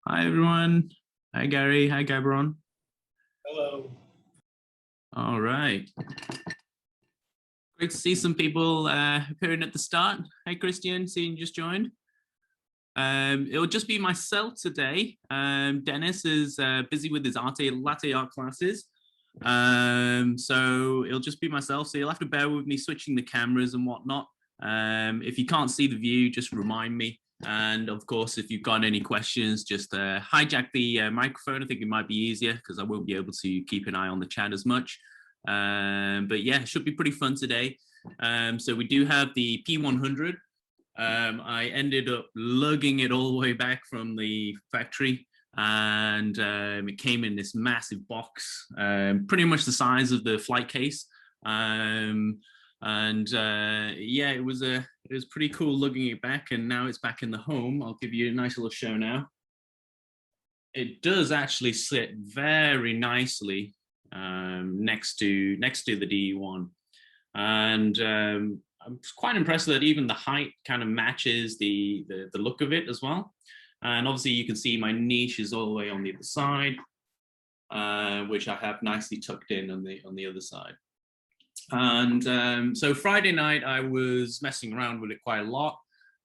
Hi everyone. Hi Gary. Hi Gabron. Hello. All right. Great to see some people appearing at the start. Hi Christian, seeing you just joined. It'll just be myself today. Dennis is busy with his latte art classes. So it'll just be myself. So you'll have to bear with me switching the cameras and whatnot. If you can't see the view, just remind me. And of course, if you've got any questions, just hijack the microphone. I think it might be easier because I won't be able to keep an eye on the chat as much. But yeah, it should be pretty fun today. So we do have the P100. I ended up lugging it all the way back from the factory, and it came in this massive box, pretty much the size of the flight case. Yeah, it was pretty cool lugging it back, and now it's back in the home. I'll give you a nice little show now. It does actually sit very nicely next to the DE1, and I'm quite impressed that even the height kind of matches the look of it as well. And obviously you can see my niche is all the way on the other side, which I have nicely tucked in on the other side. And so Friday night I was messing around with it quite a lot,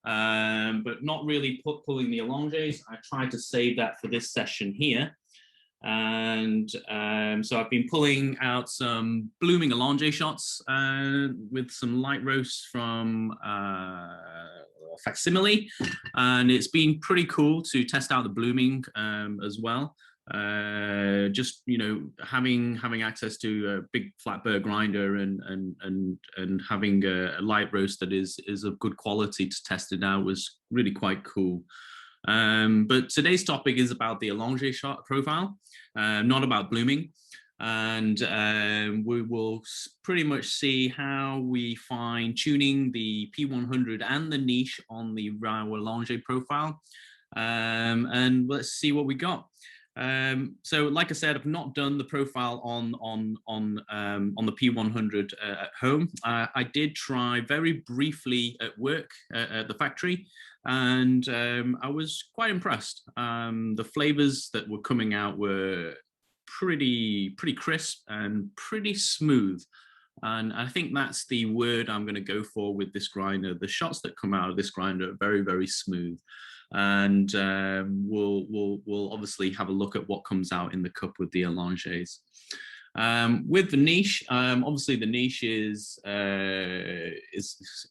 but not really pulling the Allonges. I tried to save that for this session here. And so I've been pulling out some blooming Allonge shots with some light roasts from Facsimile, and it's been pretty cool to test out the blooming as well. Just having access to a big flat burr grinder and having a light roast that is of good quality to test it out was really quite cool. But today's topic is about the Allonge shot profile, not about blooming. And we will pretty much see how we fine tuning the P100 and the niche on the Rao Allongé profile. And let's see what we got. So like I said, I've not done the profile on the P100 at home. I did try very briefly at work at the factory, and I was quite impressed. The flavors that were coming out were pretty crisp and pretty smooth. And I think that's the word I'm going to go for with this grinder. The shots that come out of this grinder are very smooth. And we'll obviously have a look at what comes out in the cup with the Allonges. With the niche, obviously the niche is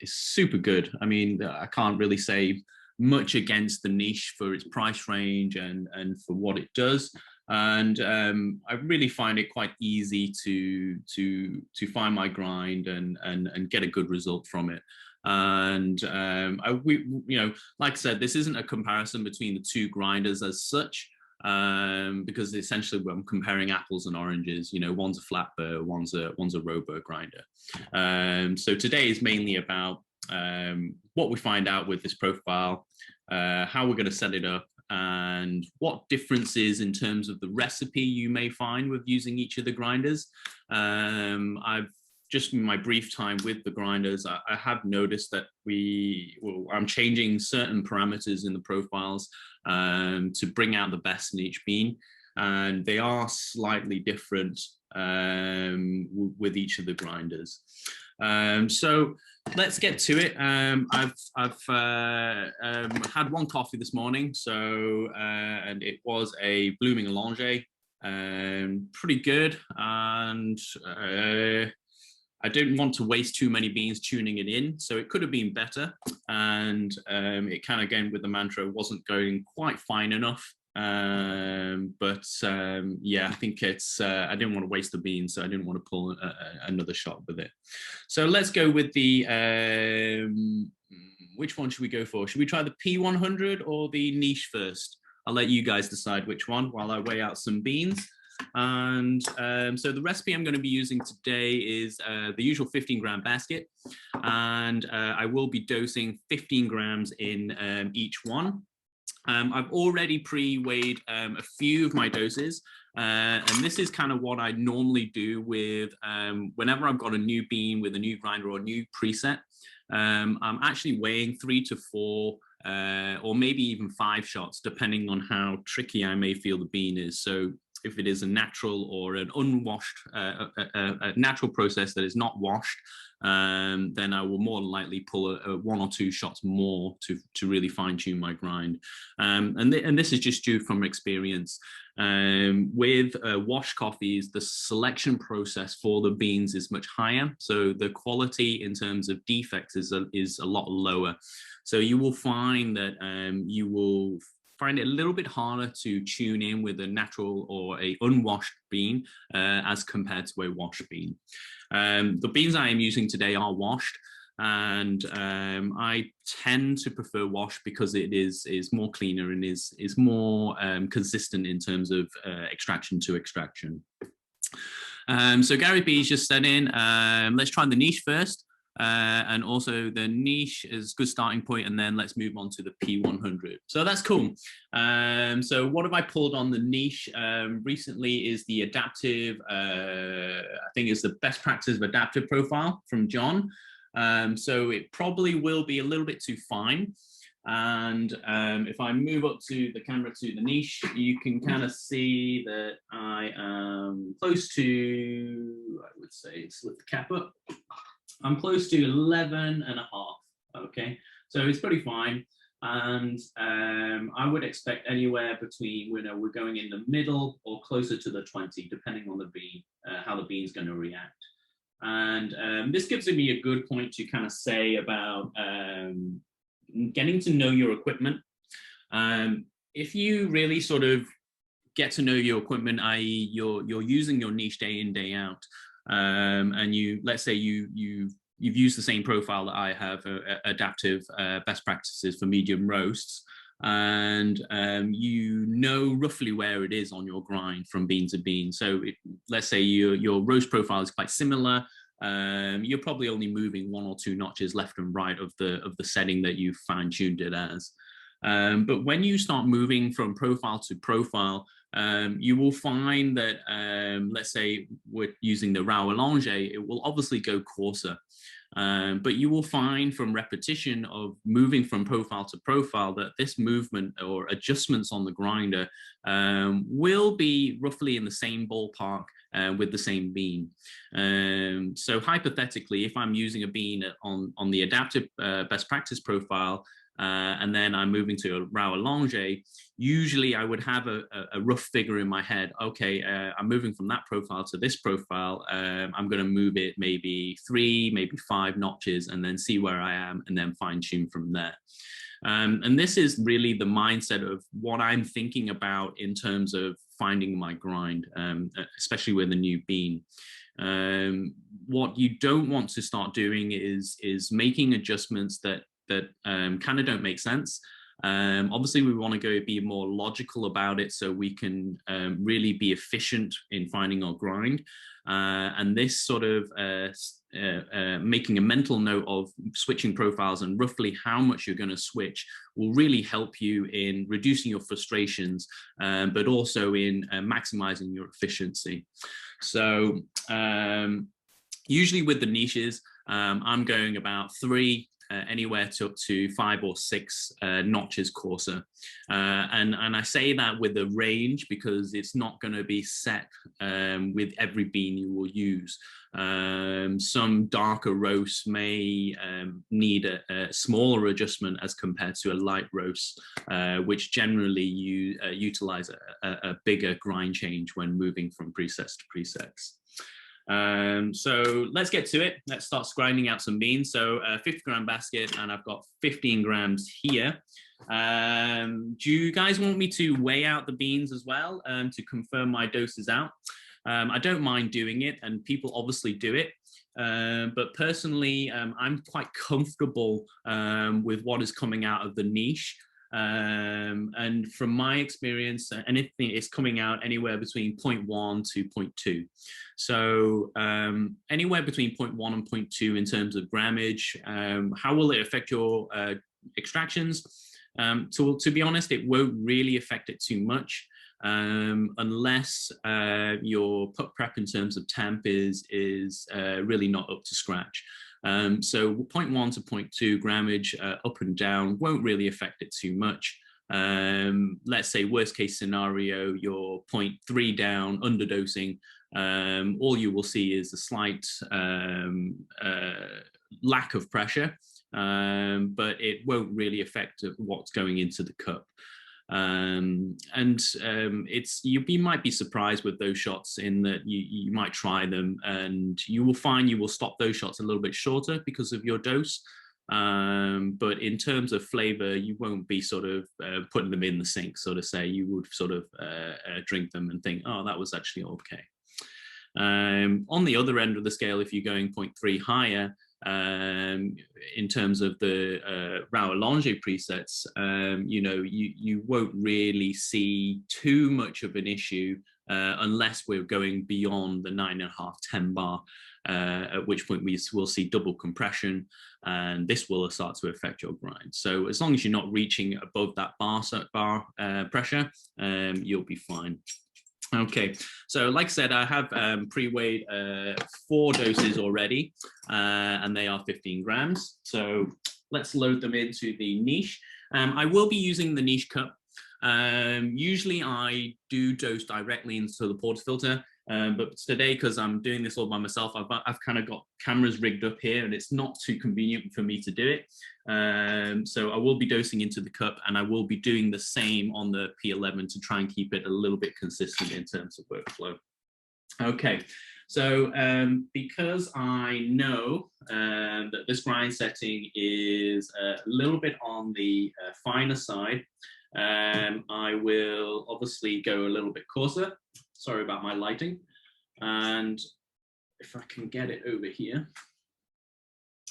super good. I mean, I can't really say much against the niche for its price range and for what it does. And I really find it quite easy to find my grind and get a good result from it. And like I said, this isn't a comparison between the two grinders as such, because essentially I'm comparing apples and oranges. One's a flat burr, one's a Robur grinder. So today is mainly about what we find out with this profile, how we're going to set it up, and what differences in terms of the recipe you may find with using each of the grinders. I've just in my brief time with the grinders, I have noticed that I'm changing certain parameters in the profiles to bring out the best in each bean, and they are slightly different with each of the grinders. So let's get to it. I've had one coffee this morning, so and it was a blooming Allonge, pretty good, and I didn't want to waste too many beans tuning it in, so it could have been better. And it kind of, again, with the mantra, wasn't going quite fine enough. Yeah, I think it's, I didn't want to waste the beans, so I didn't want to pull another shot with it. So let's go with the, which one should we go for? Should we try the P100 or the niche first? I'll let you guys decide which one while I weigh out some beans. And so the recipe I'm going to be using today is the usual 15-gram basket, and I will be dosing 15 grams in each one. I've already pre-weighed a few of my doses, and this is kind of what I normally do with whenever I've got a new bean with a new grinder or a new preset. I'm actually weighing 3 to 4 or maybe even 5 shots, depending on how tricky I may feel the bean is. So if it is a natural or an unwashed, a natural process that is not washed, then I will more than likely pull 1 or 2 shots more to really fine tune my grind. And this is just due from experience. With wash coffees, the selection process for the beans is much higher. So the quality in terms of defects is a lot lower. So you will find that you will find it a little bit harder to tune in with a natural or a unwashed bean as compared to a washed bean. The beans I am using today are washed, and I tend to prefer wash because it is more cleaner and is more consistent in terms of extraction to extraction. So Gary B's just said in, let's try the niche first. And also the niche is a good starting point, and then let's move on to the P100. So that's cool. So what have I pulled on the niche recently is the adaptive, I think it's the best practice of adaptive profile from John. So it probably will be a little bit too fine. And if I move up to the camera to the niche, you can kind of see that I am close to, I would say, let's lift the cap up. I'm close to 11.5, okay? So it's pretty fine. And I would expect anywhere between, we're going in the middle or closer to the 20, depending on the bean, how the bean's going to react. And this gives me a good point to kind of say about getting to know your equipment. If you really sort of get to know your equipment, i.e. you're using your niche day in, day out, and let's say you've used the same profile that I have, adaptive best practices for medium roasts, and you know roughly where it is on your grind from bean to bean. So let's say your roast profile is quite similar. You're probably only moving 1 or 2 notches left and right of the setting that you fine-tuned it as. But when you start moving from profile to profile, you will find that, let's say we're using the Rao Allongé, it will obviously go coarser. But you will find from repetition of moving from profile to profile that this movement or adjustments on the grinder will be roughly in the same ballpark with the same bean. So hypothetically, if I'm using a bean on the adaptive best practice profile, and then I'm moving to a Rao Allongé, usually I would have a rough figure in my head. Okay, I'm moving from that profile to this profile. I'm going to move it maybe 3, maybe 5 notches, and then see where I am, and then fine tune from there. And this is really the mindset of what I'm thinking about in terms of finding my grind, especially with a new bean. What you don't want to start doing is making adjustments that kind of don't make sense. Obviously, we want to go be more logical about it so we can really be efficient in finding our grind. And this sort of making a mental note of switching profiles and roughly how much you're going to switch will really help you in reducing your frustrations, but also in maximizing your efficiency. So usually with the niches, I'm going about 3, anywhere to 5 or 6 notches coarser. And I say that with a range because it's not going to be set with every bean you will use. Some darker roasts may need a smaller adjustment as compared to a light roast, which generally utilize a bigger grind change when moving from presets to presets. So let's get to it. Let's start grinding out some beans. So 50 gram basket, and I've got 15 grams here. Do you guys want me to weigh out the beans as well to confirm my doses out? I don't mind doing it, and people obviously do it. But personally, I'm quite comfortable with what is coming out of the niche. And from my experience, anything is coming out anywhere between 0.1 to 0.2. So anywhere between 0.1 and 0.2 in terms of grammage. How will it affect your extractions? To be honest, it won't really affect it too much. Unless your put prep in terms of Tamp is really not up to scratch. So 0.1 to 0.2 grammage up and down won't really affect it too much. Let's say worst case scenario, you're 0.3 down, underdosing. All you will see is a slight lack of pressure, but it won't really affect what's going into the cup. You might be surprised with those shots in that you might try them and you will find you will stop those shots a little bit shorter because of your dose. But in terms of flavor, you won't be sort of putting them in the sink, so to say. You would sort of drink them and think, oh, that was actually okay. On the other end of the scale, if you're going 0.3 higher, in terms of the Rao Allongé presets, you won't really see too much of an issue unless we're going beyond the 9.5, 10 bar, at which point we will see double compression, and this will start to affect your grind. So as long as you're not reaching above that bar pressure, you'll be fine. Okay, so like I said, I have pre-weighed 4 doses already, and they are 15 grams. So let's load them into the niche. I will be using the niche cup. Usually I do dose directly into the portafilter, but today, because I'm doing this all by myself, I've kind of got cameras rigged up here and it's not too convenient for me to do it. So I will be dosing into the cup, and I will be doing the same on the P11 to try and keep it a little bit consistent in terms of workflow. Okay, so because I know that this grind setting is a little bit on the finer side, I will obviously go a little bit coarser. Sorry about my lighting. And if I can get it over here.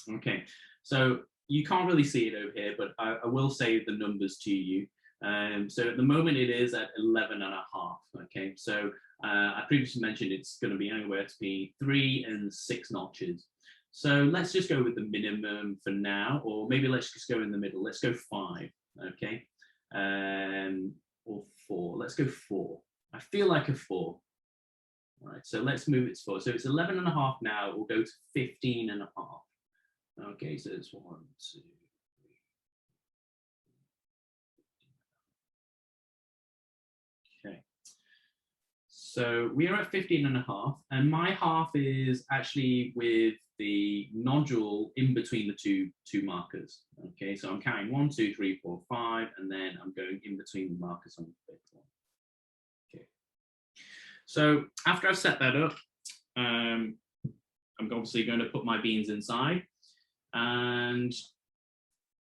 Okay, so you can't really see it over here, but I will say the numbers to you. So at the moment it is at 11.5. Okay, so I previously mentioned it's going to be anywhere between 3 and 6 notches. So let's just go with the minimum for now, or maybe let's just go in the middle. Let's go 5. Okay. Or 4. Let's go 4. I feel like a 4. All right, so let's move it to 4. So it's 11.5 now. We'll go to 15.5. Okay, so it's 1, 2, 3. Okay. So we are at 15.5, and my half is actually with the nodule in between the two markers. Okay, so I'm counting 1, 2, 3, 4, 5, and then I'm going in between the markers on the fifth one. Okay, so after I've set that up, I'm obviously going to put my beans inside, and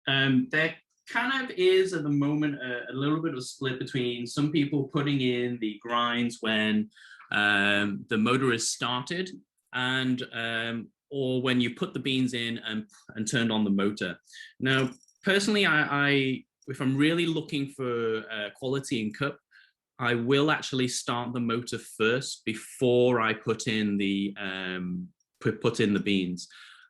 there kind of is at the moment a little bit of a split between some people putting in the grinds when the motor is started, and or when you put the beans in and turned on the motor. Now, personally, if I'm really looking for quality in cup, I will actually start the motor first before I put in the beans.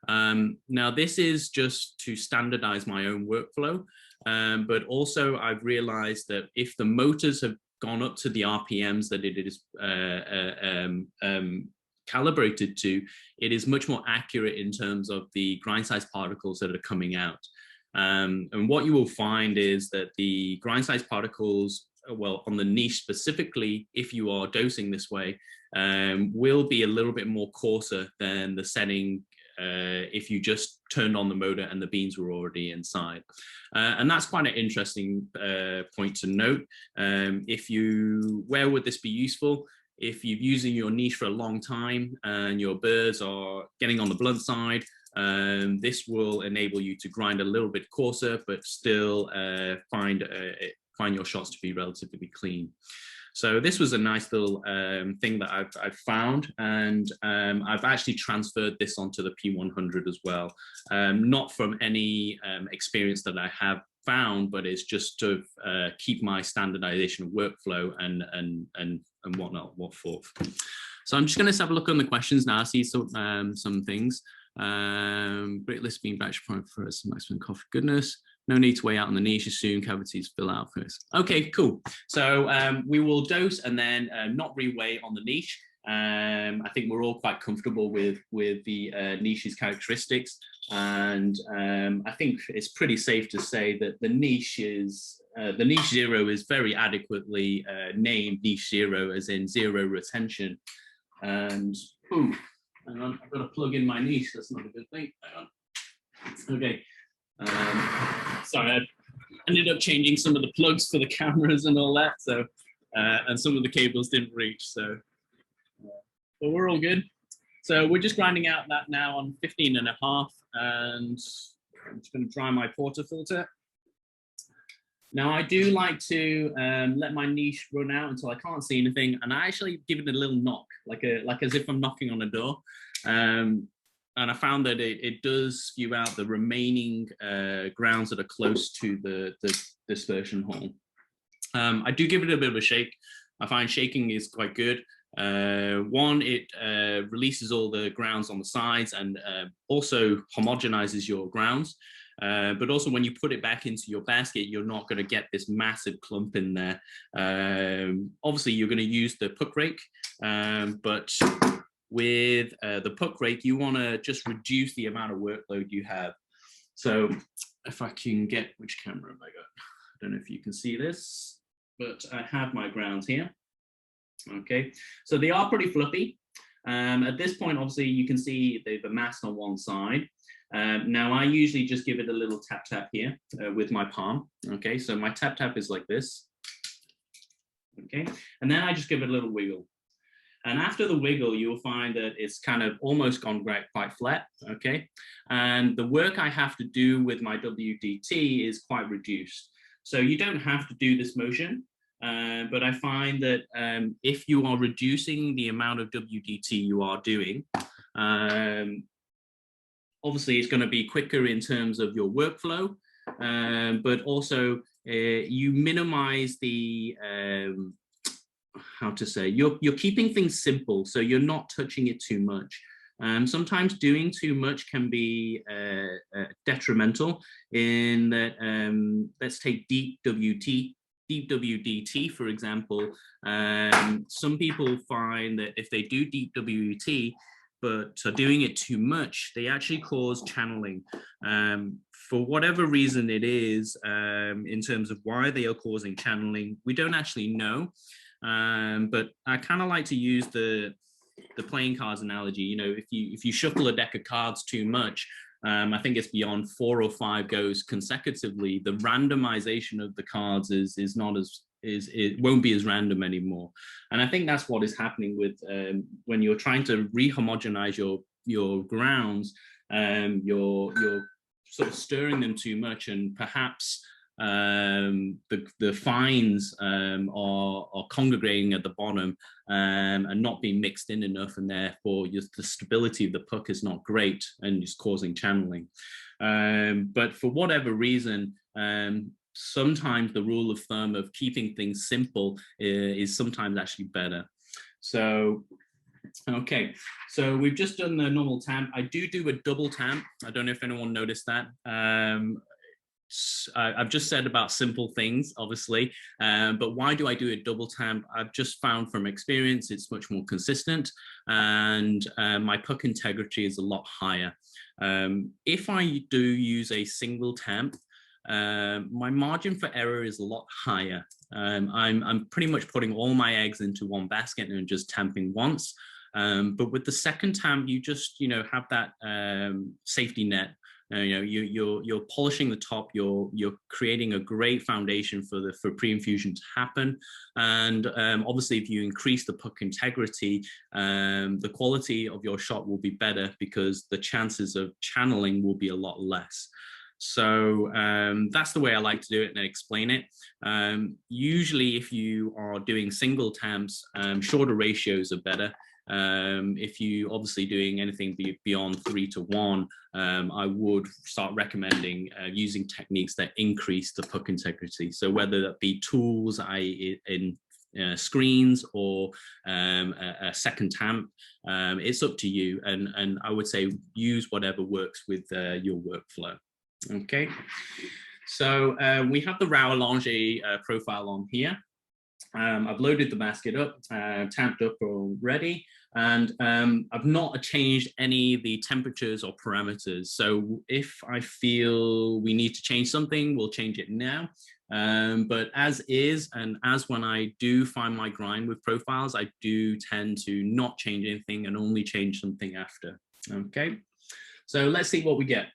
Now, this is just to standardize my own workflow, but also I've realized that if the motors have gone up to the RPMs that it is calibrated to, it is much more accurate in terms of the grind size particles that are coming out. And what you will find is that the grind size particles, well, on the niche specifically, if you are dosing this way, will be a little bit more coarser than the setting if you just turned on the motor and the beans were already inside. And that's quite an interesting point to note. Where would this be useful? If you're using your niche for a long time and your burrs are getting on the blunt side, this will enable you to grind a little bit coarser, but still find your shots to be relatively clean. So this was a nice little thing that I've found, and I've actually transferred this onto the P100 as well. Not from any experience that I have found, but it's just to keep my standardization of workflow and whatnot, what forth. So I'm just going to have a look on the questions now. I see some things. Great list being batch point for some maximum coffee goodness. No need to weigh out on the niche, assume cavities fill out first. Okay, cool. So we will dose and then not reweigh on the niche. I think we're all quite comfortable with the niche's characteristics, and I think it's pretty safe to say that the niche 0 is very adequately named niche 0, as in zero retention. And ooh, hang on, I've got to plug in my niche. That's not a good thing. Hang on. Okay. Sorry, I ended up changing some of the plugs for the cameras and all that. So, and some of the cables didn't reach. So, but we're all good. So we're just grinding out that now on 15.5, and I'm just going to dry my portafilter. Now I do like to let my niche run out until I can't see anything, and I actually give it a little knock, like as if I'm knocking on a door. And I found that it does spew out the remaining grounds that are close to the dispersion hole. I do give it a bit of a shake. I find shaking is quite good. One, it releases all the grounds on the sides, and also homogenizes your grounds. But also when you put it back into your basket, you're not going to get this massive clump in there. Obviously, you're going to use the puck rake, but with the puck rake, you want to just reduce the amount of workload you have. So if I can get, which camera have I got? I don't know if you can see this, but I have my grounds here. Okay, so they are pretty fluffy. At this point, obviously, you can see the mass on one side. Now, I usually just give it a little tap tap here with my palm. Okay, so my tap tap is like this. Okay, and then I just give it a little wiggle. And after the wiggle, you'll find that it's kind of almost gone quite flat. Okay, and the work I have to do with my WDT is quite reduced. So you don't have to do this motion. But I find that if you are reducing the amount of WDT you are doing, obviously it's going to be quicker in terms of your workflow, but also you minimize the, how to say, you're keeping things simple, so you're not touching it too much. Sometimes doing too much can be detrimental in that, let's take deep WDT, for example. Some people find that if they do deep WDT, but are doing it too much, they actually cause channeling. For whatever reason it is, in terms of why they are causing channeling, we don't actually know. But I kind of like to use the playing cards analogy. You know, if you shuffle a deck of cards too much, I think it's beyond 4 or 5 goes consecutively, the randomization of the cards is not as it won't be as random anymore. And I think that's what is happening with when you're trying to re-homogenize your grounds, you're sort of stirring them too much, and perhaps the fines are congregating at the bottom and not being mixed in enough, and therefore the stability of the puck is not great and is causing channeling. But for whatever reason, sometimes the rule of thumb of keeping things simple is sometimes actually better. So okay, so we've just done the normal tamp. I do a double tamp. I don't know if anyone noticed that. I've just said about simple things, obviously, but why do I do a double tamp? I've just found from experience it's much more consistent, and my puck integrity is a lot higher. If I do use a single tamp, my margin for error is a lot higher. I'm pretty much putting all my eggs into one basket and just tamping once. But with the second tamp, you just have that safety net. You're polishing the top. You're creating a great foundation for pre-infusion to happen. And obviously, if you increase the puck integrity, the quality of your shot will be better because the chances of channeling will be a lot less. So that's the way I like to do it and explain it. Usually, if you are doing single tamps, shorter ratios are better. If you obviously doing anything beyond 3 to 1, I would start recommending using techniques that increase the puck integrity. So whether that be tools, in screens, or a second tamp, it's up to you. And I would say use whatever works with your workflow. Okay, so we have the Rao Allongé profile on here. I've loaded the basket up, tamped up already, and I've not changed any of the temperatures or parameters. So if I feel we need to change something, we'll change it now. But as is, and as when I do find my grind with profiles, I do tend to not change anything and only change something after. Okay, so let's see what we get.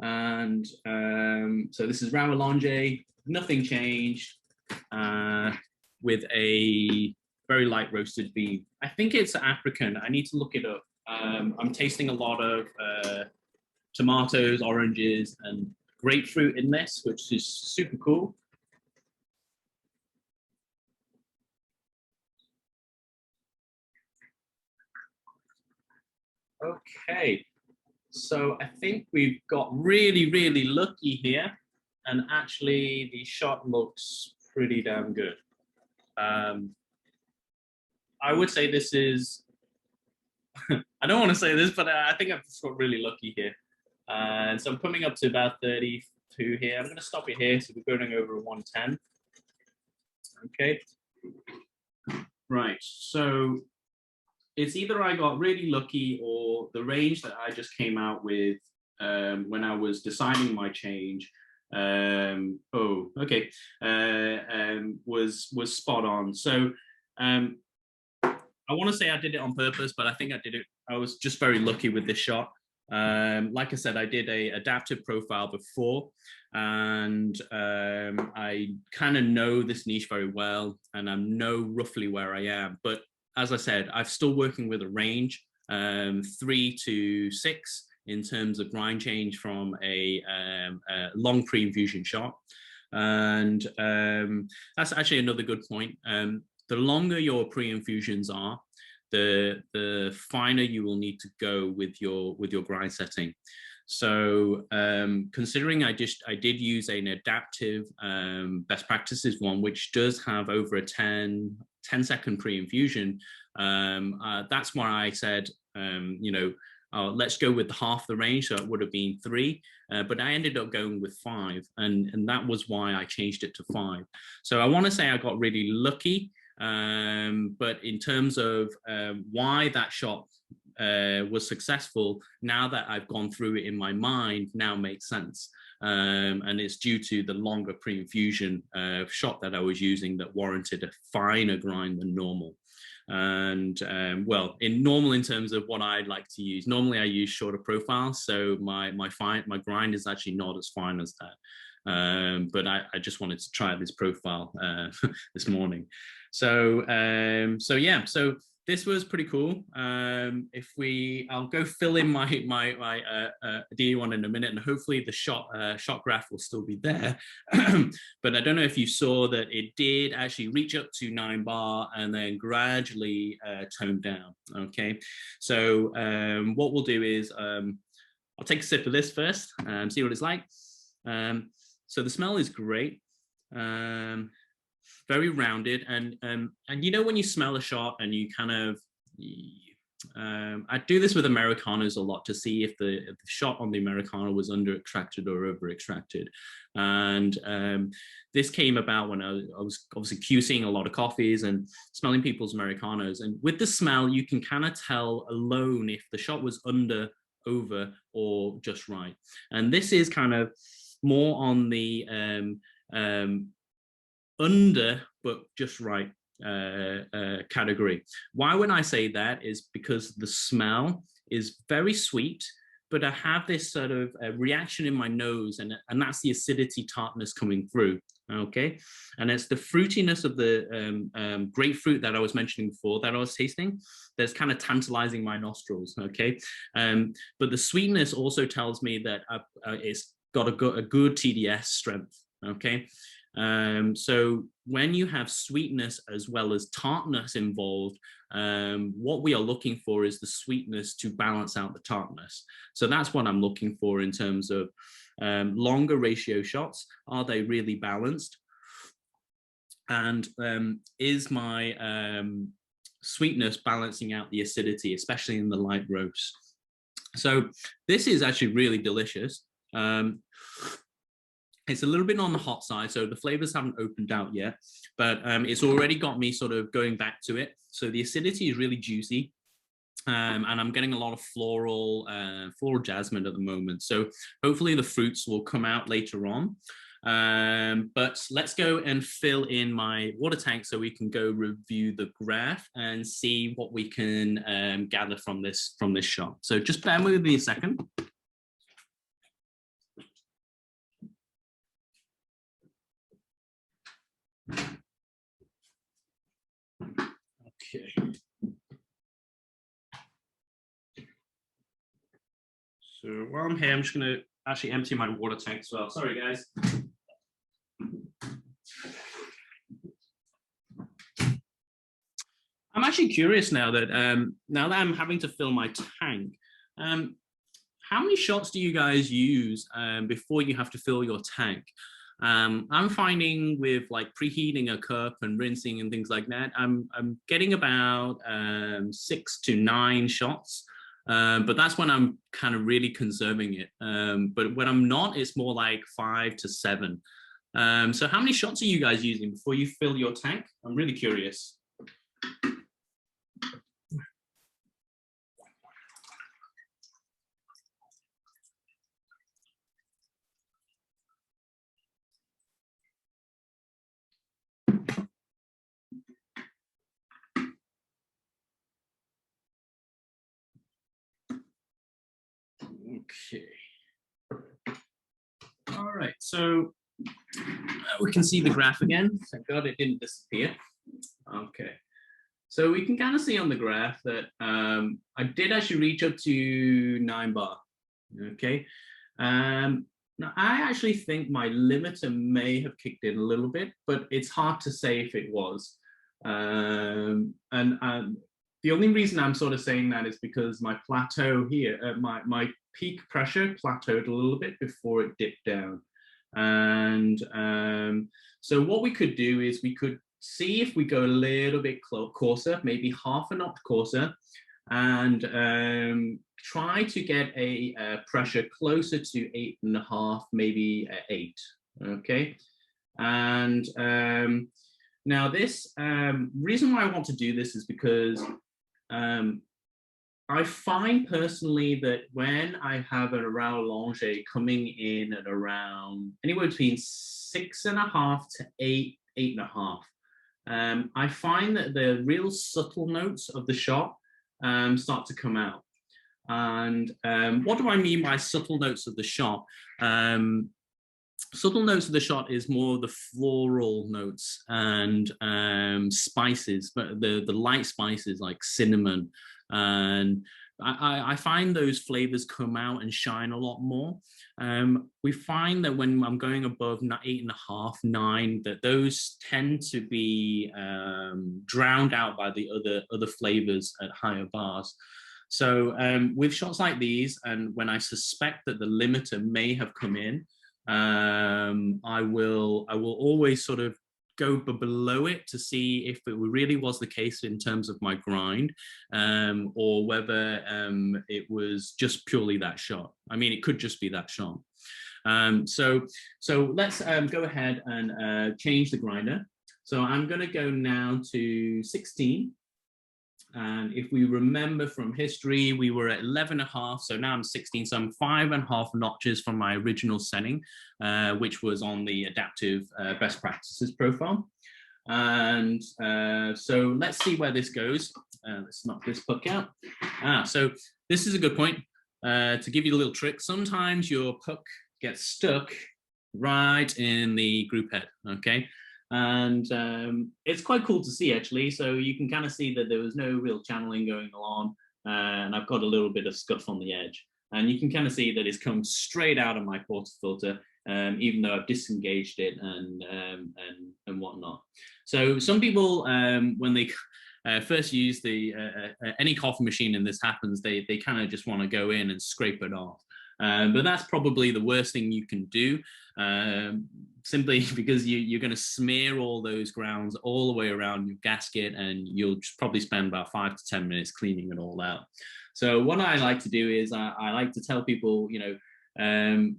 And so this is Rao Allongé, nothing changed, with a very light roasted bean. I think it's African. I need to look it up. I'm tasting a lot of tomatoes, oranges, and grapefruit in this, which is super cool. Okay, so I think we've got really, really lucky here, and actually the shot looks pretty damn good. I would say this is, I don't want to say this, but I think I've just got really lucky here. And so I'm coming up to about 32 here. I'm going to stop it here, so we're going over 110. Okay. Right, so it's either I got really lucky or the range that I just came out with when I was deciding my change was spot on. So I want to say I did it on purpose, but I think I was just very lucky with this shot. Like I said, I did a adaptive profile before, and I kind of know this niche very well, and I know roughly where I am. But as I said, I'm still working with a range, 3 to 6 in terms of grind change from a long pre-infusion shot. And that's actually another good point. The longer your pre-infusions are, the finer you will need to go with your grind setting. So considering I did use an adaptive best practices one, which does have over a 10-second pre-infusion, that's why I said, let's go with half the range, so it would have been 3, but I ended up going with 5, and that was why I changed it to 5. So I want to say I got really lucky, but in terms of why that shot was successful, now that I've gone through it in my mind, now makes sense. And it's due to the longer pre-infusion shot that I was using that warranted a finer grind than normal. And well, in terms of what I'd like to use, normally I use shorter profiles, so my grind is actually not as fine as that. But I just wanted to try this profile this morning. So yeah, so this was pretty cool. I'll go fill in my D1 in a minute, and hopefully the shot graph will still be there. But I don't know if you saw that it did actually reach up to 9 bar and then gradually tone down. Okay, so what we'll do is I'll take a sip of this first and see what it's like. So the smell is great. Very rounded, and you know when you smell a shot and you kind of, I do this with Americanos a lot to see if the shot on the Americano was under extracted or over extracted, and this came about when I was obviously QCing a lot of coffees and smelling people's Americanos, and with the smell you can kind of tell alone if the shot was under, over, or just right. And this is kind of more on the under but just right category. Why would I say that is because the smell is very sweet, but I have this sort of reaction in my nose, and that's the acidity tartness coming through. Okay, and it's the fruitiness of the grapefruit that I was mentioning before that I was tasting that's kind of tantalizing my nostrils. Okay, but the sweetness also tells me that it's got a good TDS strength. Okay, so when you have sweetness as well as tartness involved, what we are looking for is the sweetness to balance out the tartness. So that's what I'm looking for in terms of longer ratio shots. Are they really balanced? And is my sweetness balancing out the acidity, especially in the light roast? So this is actually really delicious. It's a little bit on the hot side, so the flavors haven't opened out yet, but it's already got me sort of going back to it. So the acidity is really juicy. And I'm getting a lot of floral jasmine at the moment. So hopefully the fruits will come out later on. But let's go and fill in my water tank so we can go review the graph and see what we can gather from this shot. So just bear with me a second. Okay. So while I'm here, I'm just going to actually empty my water tank as well. Sorry, guys. I'm actually curious now that I'm having to fill my tank. How many shots do you guys use before you have to fill your tank? I'm finding with like preheating a cup and rinsing and things like that, I'm getting about 6 to 9 shots. But that's when I'm kind of really conserving it. But when I'm not, it's more like 5 to 7. So how many shots are you guys using before you fill your tank? I'm really curious. Okay. All right, so we can see the graph again. Thank God it didn't disappear. Okay, so we can kind of see on the graph that I did actually reach up to 9 bar. Okay, now I actually think my limiter may have kicked in a little bit, but it's hard to say if it was. The only reason I'm sort of saying that is because my plateau here, my peak pressure plateaued a little bit before it dipped down. And so what we could do is we could see if we go a little bit coarser, maybe half a knot coarser, and try to get a pressure closer to 8.5, maybe 8. Okay. And now this reason why I want to do this is because I find personally that when I have a Rao Allongé coming in at around anywhere between 6.5 to 8.5, I find that the real subtle notes of the shot start to come out. And what do I mean by subtle notes of the shot? Subtle notes of the shot is more the floral notes and spices, but the light spices like cinnamon. And I find those flavors come out and shine a lot more. We find that when I'm going above 8.5, 9, that those tend to be drowned out by the other flavors at higher bars. So with shots like these, and when I suspect that the limiter may have come in, I will always sort of go below it to see if it really was the case in terms of my grind, or whether it was just purely that shot. I mean, it could just be that shot. So let's go ahead and change the grinder. So I'm going to go now to 16. And if we remember from history, we were at 11.5, so now I'm 16, so I'm 5.5 notches from my original setting, which was on the adaptive best practices profile. And so let's see where this goes. Let's knock this puck out. So this is a good point to give you a little trick. Sometimes your puck gets stuck right in the group head, okay? And it's quite cool to see, actually. So you can kind of see that there was no real channeling going along, and I've got a little bit of scuff on the edge, and you can kind of see that it's come straight out of my portafilter, even though I've disengaged it and whatnot. So some people, when they first use the any coffee machine and this happens, they kind of just want to go in and scrape it off. But that's probably the worst thing you can do, simply because you're going to smear all those grounds all the way around your gasket, and you'll probably spend about 5 to 10 minutes cleaning it all out. So what I like to do is I like to tell people, you know,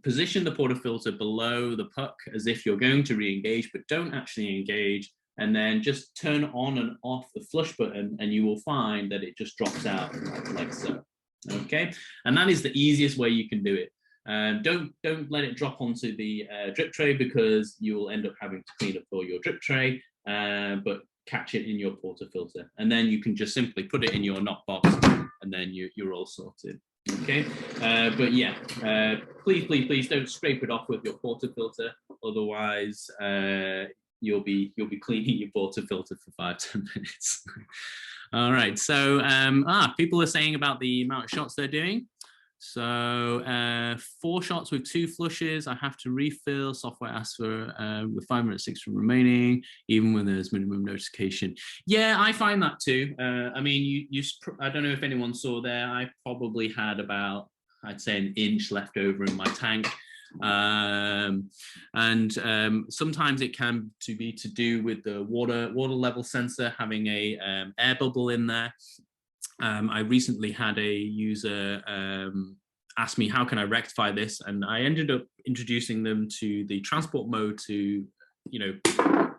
Position the portafilter below the puck as if you're going to re-engage, but don't actually engage, and then just turn on and off the flush button, and you will find that it just drops out like so. Okay, and that is the easiest way you can do it. Don't let it drop onto the drip tray, because you will end up having to clean up all your drip tray, but catch it in your portafilter, and then you can just simply put it in your knock box, and then you're all sorted. Okay, but yeah, please don't scrape it off with your portafilter, otherwise you'll be cleaning your portafilter for 5-10 minutes. All right, so people are saying about the amount of shots they're doing. So 4 shots with 2 flushes. I have to refill. Software asks for with 5 minutes 6 from remaining, even when there's minimum notification. Yeah, I find that too. I mean, I don't know if anyone saw there. I probably had about, I'd say, 1 inch left over in my tank. Sometimes it can be to do with the water level sensor having a air bubble in there. I recently had a user ask me, how can I rectify this? And I ended up introducing them to the transport mode to,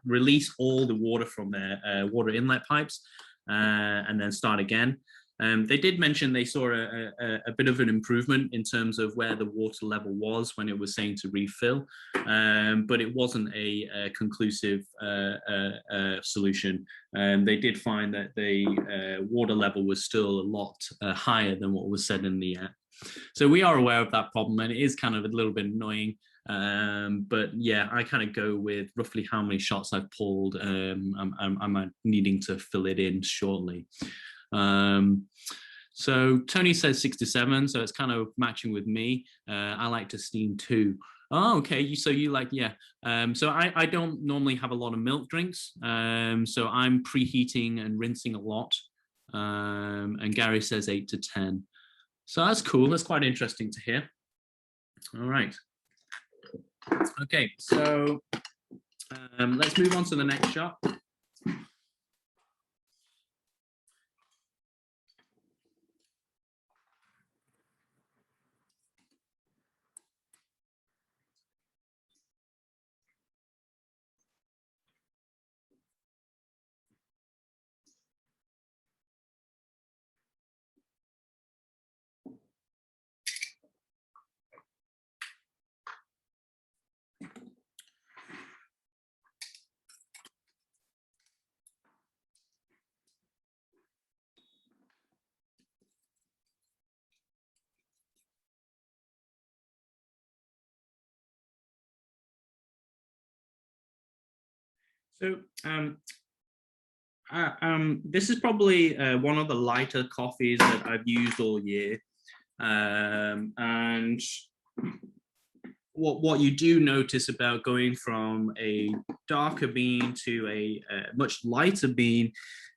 release all the water from their water inlet pipes and then start again. They did mention they saw a bit of an improvement in terms of where the water level was when it was saying to refill, but it wasn't a conclusive solution. They did find that the water level was still a lot higher than what was said in the app. So we are aware of that problem, and it is kind of a little bit annoying. But yeah, I kind of go with roughly how many shots I've pulled. I'm needing to fill it in shortly. So Tony says 6 to 7, so it's kind of matching with me. I like to steam too. Oh, okay. So you like, yeah. So I don't normally have a lot of milk drinks. So I'm preheating and rinsing a lot. And Gary says 8 to 10. So that's cool. That's quite interesting to hear. All right. Okay, so let's move on to the next shot. So this is probably one of the lighter coffees that I've used all year. And what you do notice about going from a darker bean to a much lighter bean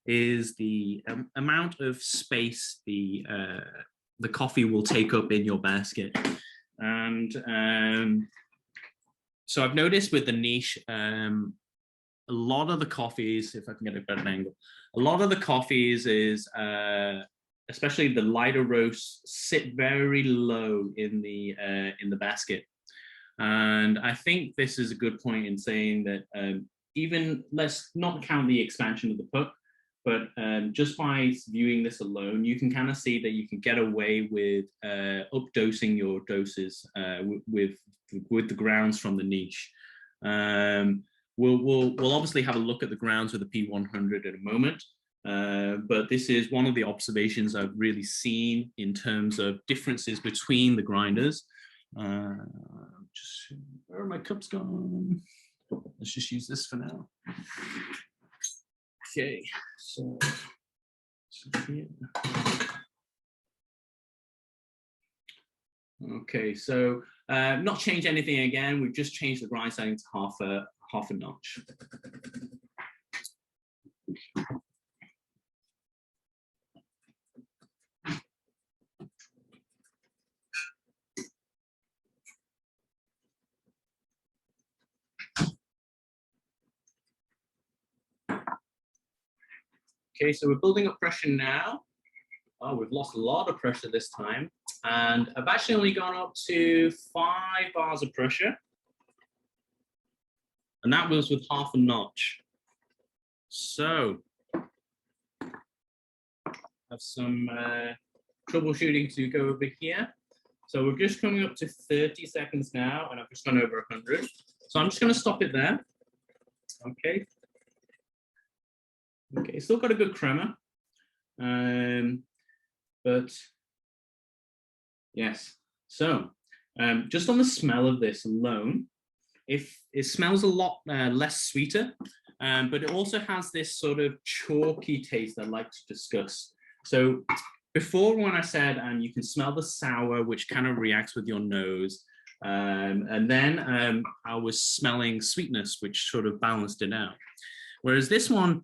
is the amount of space the coffee will take up in your basket. And so I've noticed with the niche, a lot of the coffees, if I can get a better angle, a lot of the coffees is, especially the lighter roasts, sit very low in the basket. And I think this is a good point in saying that even, let's not count the expansion of the puck, but just by viewing this alone, you can kind of see that you can get away with up-dosing your doses with the grounds from the niche. We'll obviously have a look at the grounds with the P100 in a moment, but this is one of the observations I've really seen in terms of differences between the grinders. Where are my cups gone? Let's just use this for now. Okay, so here. Okay, so not change anything again. We've just changed the grind setting to half a notch. Okay, so we're building up pressure now. Oh, we've lost a lot of pressure this time. And I've actually only gone up to 5 bars of pressure. And that was with half a notch. So, have some troubleshooting to go over here. So we're just coming up to 30 seconds now, and I've just gone over 100. So I'm just going to stop it there. Okay. Okay, still got a good crema. But yes, so just on the smell of this alone, if it smells a lot less sweeter, but it also has this sort of chalky taste I'd like to discuss. So before, when I said you can smell the sour, which kind of reacts with your nose, and then I was smelling sweetness, which sort of balanced it out. Whereas this one,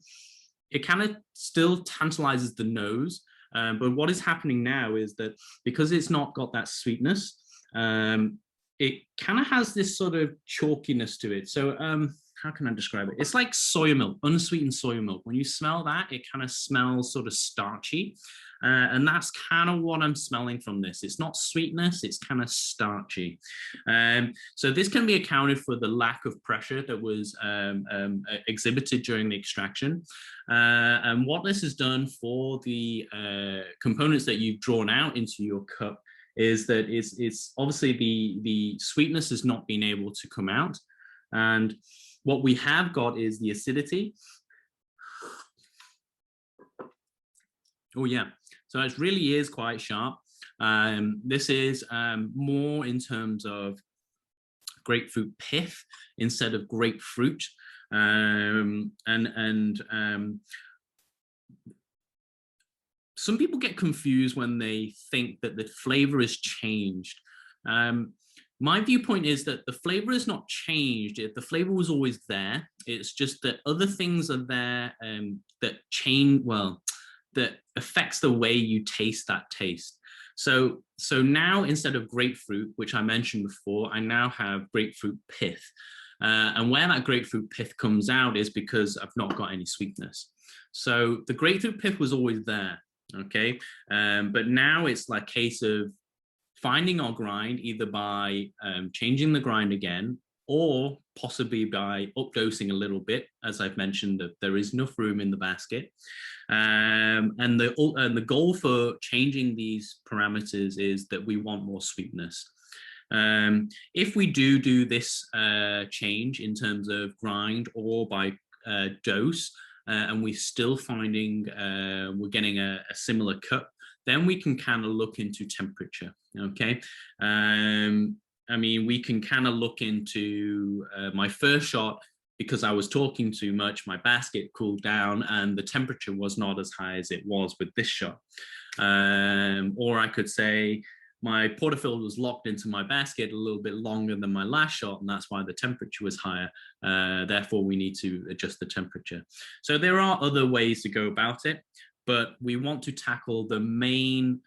it kind of still tantalizes the nose, but what is happening now is that because it's not got that sweetness, it kind of has this sort of chalkiness to it. So how can I describe it? It's like soy milk, unsweetened soy milk. When you smell that, it kind of smells sort of starchy. And that's kind of what I'm smelling from this. It's not sweetness, it's kind of starchy. So this can be accounted for the lack of pressure that was exhibited during the extraction. And what this has done for the components that you've drawn out into your cup is that it's obviously the sweetness has not been able to come out. And what we have got is the acidity. Oh yeah, so it really is quite sharp. This is more in terms of grapefruit pith instead of grapefruit. Some people get confused when they think that the flavor has changed. My viewpoint is that the flavor has not changed. The flavor was always there. It's just that other things are there that change, well, that affects the way you taste that taste. So now instead of grapefruit, which I mentioned before, I now have grapefruit pith. And where that grapefruit pith comes out is because I've not got any sweetness. So the grapefruit pith was always there, okay? But now it's like a case of finding our grind either by changing the grind again, or possibly by updosing a little bit, as I've mentioned, that there is enough room in the basket. And the goal for changing these parameters is that we want more sweetness. If we do this change in terms of grind or by dose, and we're still finding we're getting a similar cup, then we can kind of look into temperature, okay? I mean, we can kind of look into my first shot. Because I was talking too much, my basket cooled down and the temperature was not as high as it was with this shot. Or I could say my portafilter was locked into my basket a little bit longer than my last shot, and that's why the temperature was higher. Therefore, we need to adjust the temperature. So there are other ways to go about it, but we want to tackle the main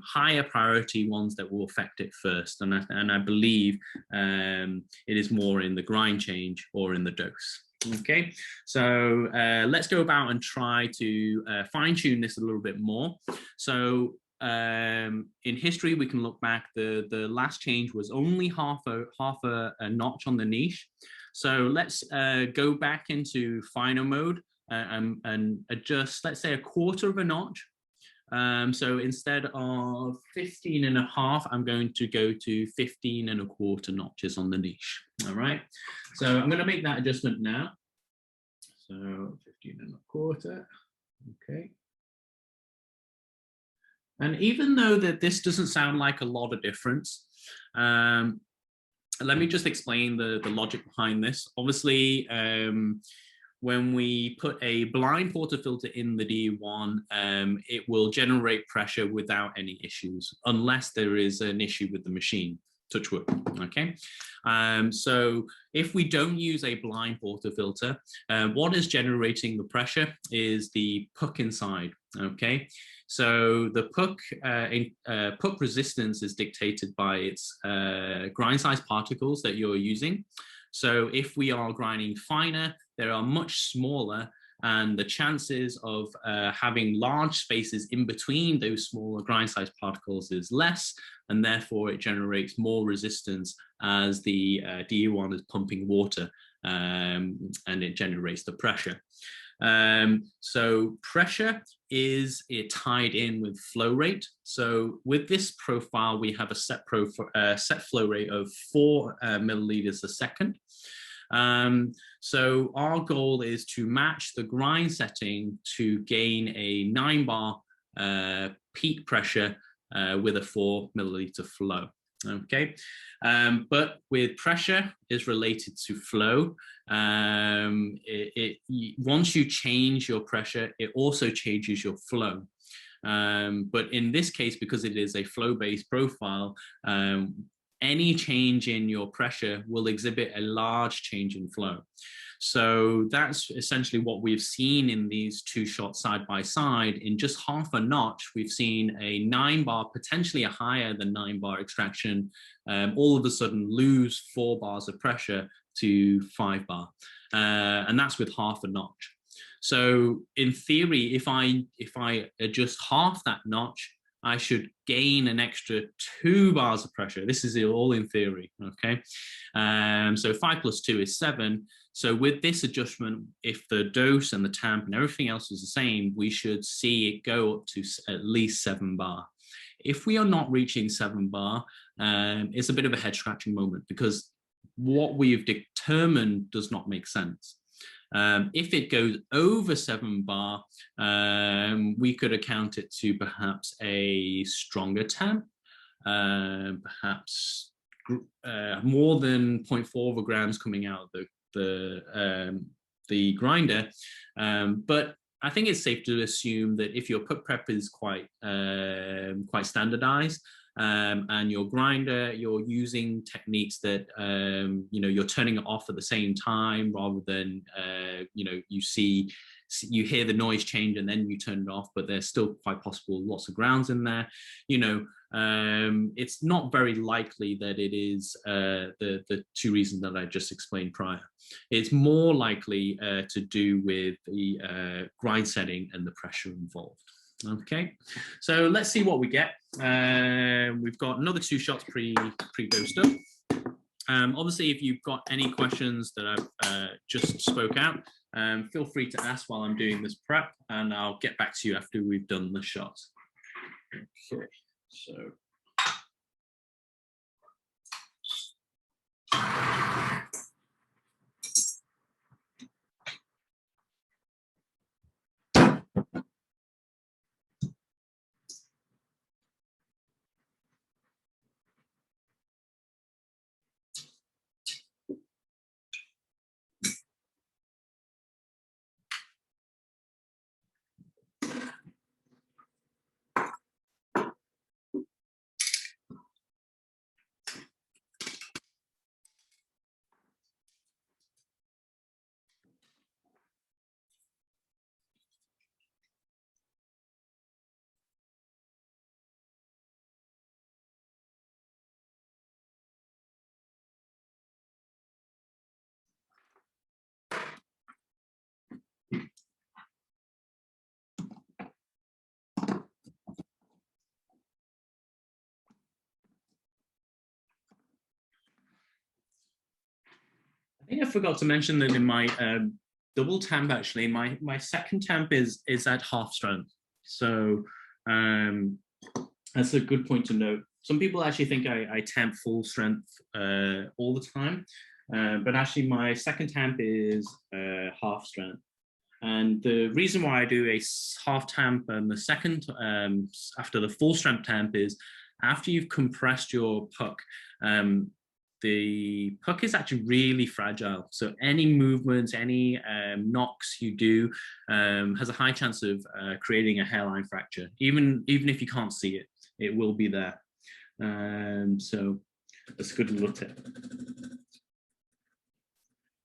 higher priority ones that will affect it first. And I believe it is more in the grind change or in the dose. Okay, so let's go about and try to fine tune this a little bit more. So in history, we can look back, the last change was only half a notch on the niche. So let's go back into finer mode. And adjust, let's say, a quarter of a notch. So instead of 15.5, I'm going to go to 15.25 notches on the niche. All right. So I'm going to make that adjustment now. So 15.25. Okay. And even though that this doesn't sound like a lot of difference, let me just explain the logic behind this. Obviously, when we put a blind portafilter in the D1, it will generate pressure without any issues, unless there is an issue with the machine. Touch wood, okay? So if we don't use a blind portafilter, what is generating the pressure is the puck inside, okay? So the puck resistance is dictated by its grind size particles that you're using. So if we are grinding finer, there are much smaller and the chances of having large spaces in between those smaller grind size particles is less, and therefore it generates more resistance as the DE1 is pumping water, and it generates the pressure. So pressure is tied in with flow rate. So with this profile, we have a set flow rate of 4 milliliters a second. So our goal is to match the grind setting to gain a 9 bar peak pressure with a 4 milliliter flow. Okay, but with pressure is related to flow. Once you change your pressure, it also changes your flow. But in this case, because it is a flow-based profile, any change in your pressure will exhibit a large change in flow. So that's essentially what we've seen in these two shots side by side. In just half a notch, we've seen a 9 bar, potentially a higher than 9 bar extraction, all of a sudden lose 4 bars of pressure to 5 bar. And that's with half a notch. So in theory, if I adjust half that notch, I should gain an extra 2 bars of pressure. This is all in theory, okay? So 5 plus 2 is 7. So with this adjustment, if the dose and the tamp and everything else is the same, we should see it go up to at least 7 bar. If we are not reaching 7 bar, it's a bit of a head-scratching moment because what we've determined does not make sense. If it goes over 7 bar, we could account it to perhaps a stronger tamp, perhaps more than 0.4 grams coming out of the grinder. But I think it's safe to assume that if your put prep is quite standardized, and your grinder, you're using techniques that you're turning it off at the same time rather than you hear the noise change and then you turn it off, but there's still quite possible lots of grounds in there. It's not very likely that it is the 2 reasons that I just explained prior. It's more likely to do with the grind setting and the pressure involved. Okay, so let's see what we get. We've got another 2 shots pre-dosed up. Obviously, if you've got any questions that I've just spoke out, feel free to ask while I'm doing this prep, and I'll get back to you after we've done the shots. Okay, so. I think I forgot to mention that in my double tamp, actually, my second tamp is at half strength. So that's a good point to note. Some people actually think I tamp full strength all the time, but actually my second tamp is half strength. And the reason why I do a half tamp and the second after the full strength tamp is after you've compressed your puck, the puck is actually really fragile. So any movements, any knocks you do has a high chance of creating a hairline fracture. Even if you can't see it, it will be there. So that's a good look at it.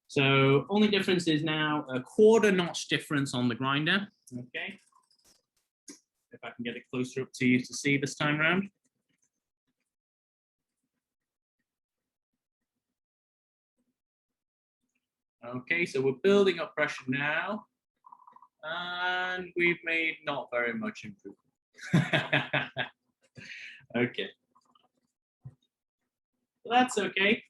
So only difference is now a 1/4 notch difference on the grinder. Okay. If I can get it closer up to you to see this time around. Okay, so we're building up pressure now. and we've made not very much improvement. Okay, that's okay.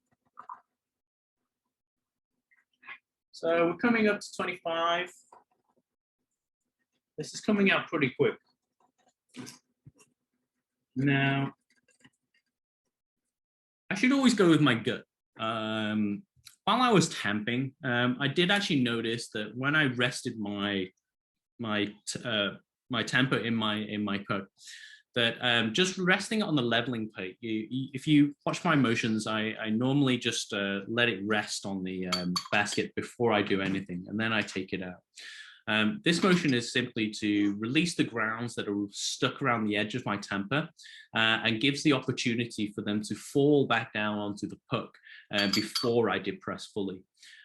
So we're coming up to 25. This is coming out pretty quick. Now, I should always go with my gut. While I was tamping, I did actually notice that when I rested my temper in my puck, that just resting it on the leveling plate. If you watch my motions, I normally just let it rest on the basket before I do anything, and then I take it out. This motion is simply to release the grounds that are stuck around the edge of my temper and gives the opportunity for them to fall back down onto the puck before I depress fully.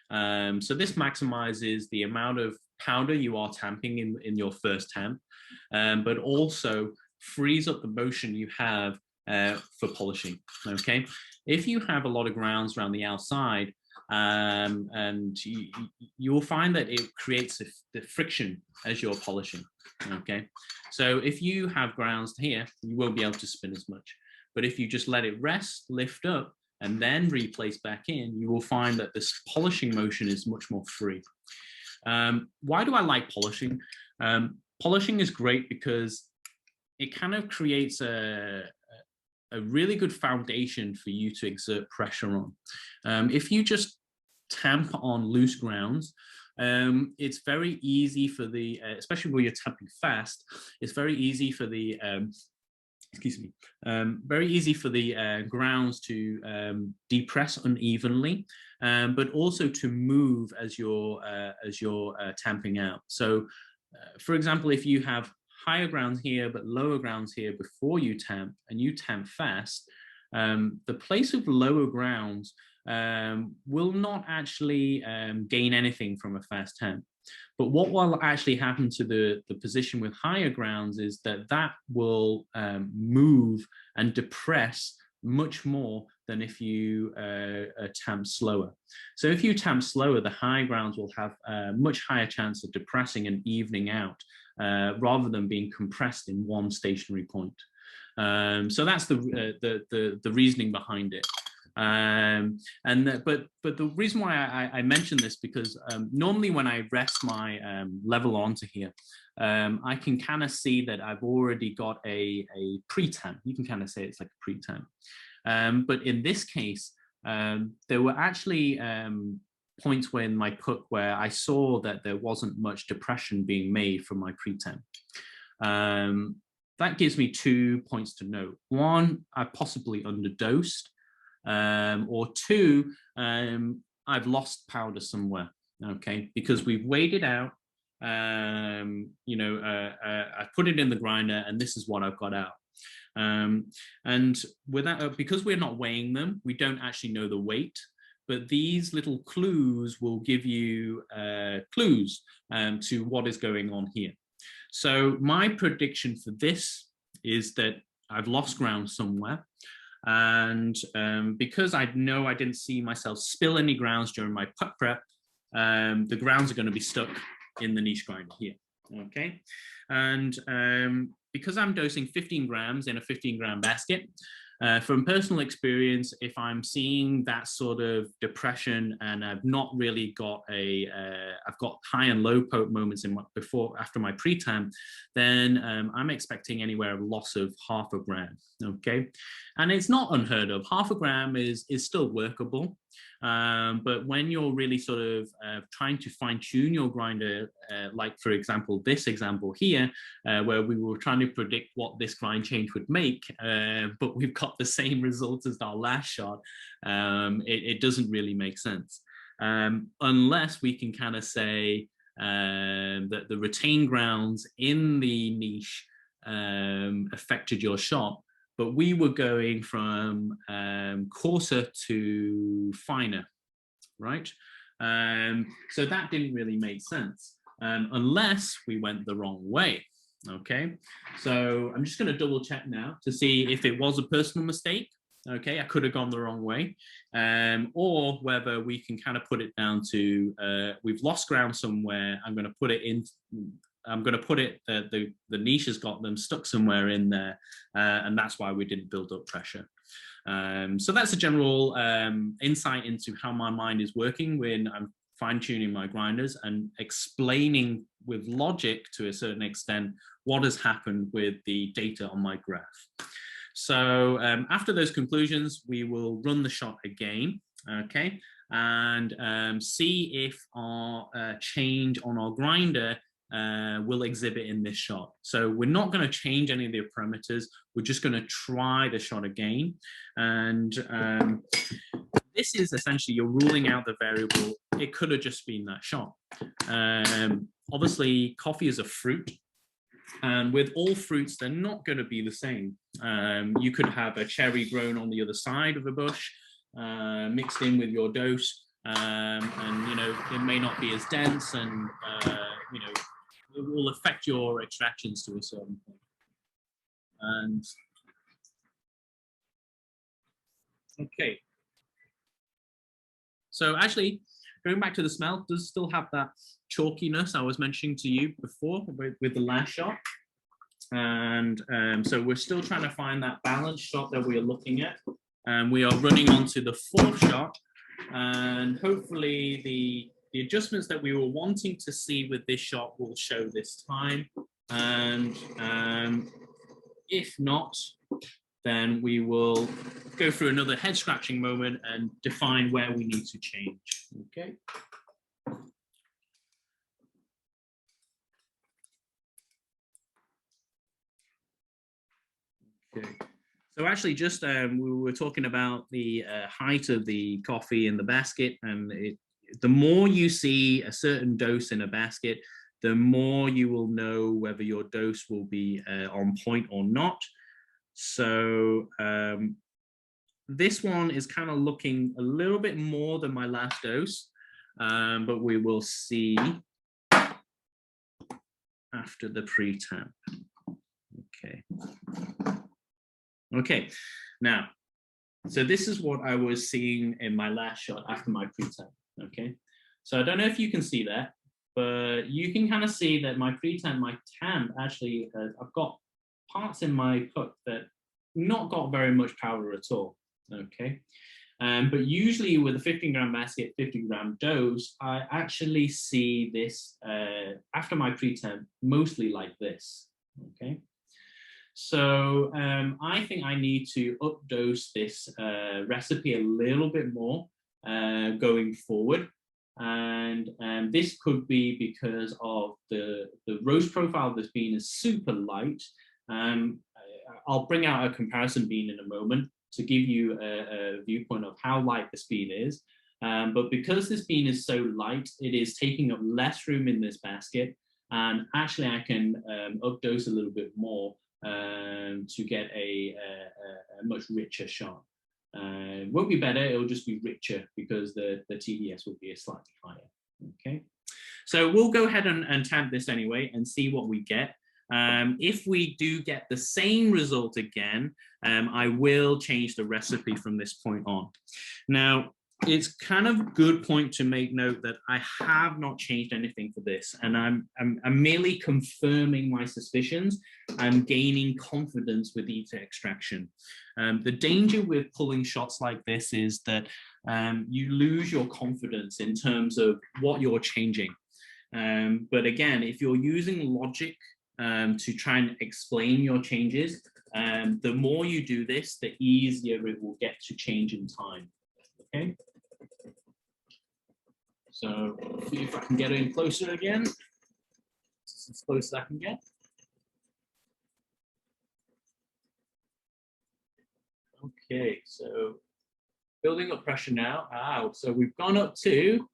So this maximizes the amount of powder you are tamping in your first tamp, but also frees up the motion you have for polishing. Okay, if you have a lot of grounds around the outside, and you'll find that it creates the friction as you're polishing. Okay, so if you have grounds here, you won't be able to spin as much. But if you just let it rest, lift up, and then replace back in, you will find that this polishing motion is much more free. Why do I like polishing? Polishing is great because it kind of creates a really good foundation for you to exert pressure on. If you just tamp on loose grounds, it's very easy for the, especially when you're tamping fast, it's very easy for the, very easy for the grounds to depress unevenly, but also to move as you're tamping out. So, for example, if you have higher grounds here but lower grounds here before you tamp, and you tamp fast, the place of lower grounds will not actually gain anything from a fast tamp. But what will actually happen to the position with higher grounds is that will move and depress much more than if you tamp slower. So if you tamp slower, the high grounds will have a much higher chance of depressing and evening out rather than being compressed in one stationary point. So that's the reasoning behind it. But the reason why I mention this, because normally when I rest my level onto here, I can kind of see that I've already got a pre-tamp. You can kind of say it's like a pre-tamp. But in this case, there were actually points when my puck where I saw that there wasn't much depression being made from my pre-tamp. That gives me 2 points to note. One, I possibly underdosed. Or two, I've lost powder somewhere, okay, because we've weighed it out. I put it in the grinder, and this is what I've got out. And without, because we're not weighing them, we don't actually know the weight. But these little clues will give you clues to what is going on here. So my prediction for this is that I've lost ground somewhere. And because I know I didn't see myself spill any grounds during my puck prep, the grounds are going to be stuck in the niche grinder here. Okay, and because I'm dosing 15 grams in a 15-gram basket, from personal experience, if I'm seeing that sort of depression and I've not really got I've got high and low poke moments in after my pre-tamp, then I'm expecting anywhere a loss of 0.5 gram. Okay, and it's not unheard of. 0.5 gram is still workable, but when you're really sort of trying to fine-tune your grinder, like for example this example here, where we were trying to predict what this grind change would make, but we've got the same result as our last shot, it doesn't really make sense, unless we can kind of say that the retained grounds in the niche affected your shot, but we were going from coarser to finer, right? So that didn't really make sense, unless we went the wrong way. Okay, so I'm just going to double check now to see if it was a personal mistake, Okay, I could have gone the wrong way, or whether we can kind of put it down to we've lost ground somewhere. I'm going to put it in. I'm going to put it. The niche has got them stuck somewhere in there, and that's why we didn't build up pressure. So that's a general insight into how my mind is working when I'm fine-tuning my grinders and explaining with logic to a certain extent what has happened with the data on my graph. So after those conclusions, we will run the shot again, okay, and see if our change on our grinder will exhibit in this shot. So we're not going to change any of the parameters. We're just going to try the shot again. And this is essentially you're ruling out the variable. It could have just been that shot. Obviously, coffee is a fruit. And with all fruits, they're not going to be the same. You could have a cherry grown on the other side of a bush, mixed in with your dose, and you know it may not be as dense, and you know it will affect your extractions to a certain point. And okay, so actually going back to the smell, it does still have that chalkiness I was mentioning to you before with the last shot. And so we're still trying to find that balanced shot that we are looking at. And we are running on to the fourth shot. And hopefully the adjustments that we were wanting to see with this shot will show this time. And if not, then we will go through another head scratching moment and define where we need to change. Okay. Okay. So actually, just we were talking about the height of the coffee in the basket, and the more you see a certain dose in a basket, the more you will know whether your dose will be on point or not. So this one is kind of looking a little bit more than my last dose, but we will see after the pre-tamp. Okay. Okay, now, so this is what I was seeing in my last shot after my pre-tamp, okay? So I don't know if you can see that, but you can kind of see that my pre-tamp, my tamp, actually, I've got parts in my cup that not got very much powder at all, okay? But usually with a 15-gram basket, 50-gram dose, I actually see this, after my pre-tamp, mostly like this, okay? So I think I need to up-dose this recipe a little bit more going forward. And this could be because of the roast profile of this bean is super light. I'll bring out a comparison bean in a moment to give you a viewpoint of how light this bean is. But because this bean is so light, it is taking up less room in this basket. And actually I can up-dose a little bit more to get a much richer shot. Won't be better, it'll just be richer because the TDS will be slightly higher. Okay, so we'll go ahead and tamp this anyway and see what we get. If we do get the same result again, I will change the recipe from this point on. Now, it's kind of a good point to make note that I have not changed anything for this, and I'm merely confirming my suspicions. I'm gaining confidence with each extraction. The danger with pulling shots like this is that you lose your confidence in terms of what you're changing. But again, if you're using logic to try and explain your changes, the more you do this, the easier it will get to change in time. Okay, so see if I can get in closer again. This is as close as I can get. Okay, so building up pressure now. Wow, so we've gone up to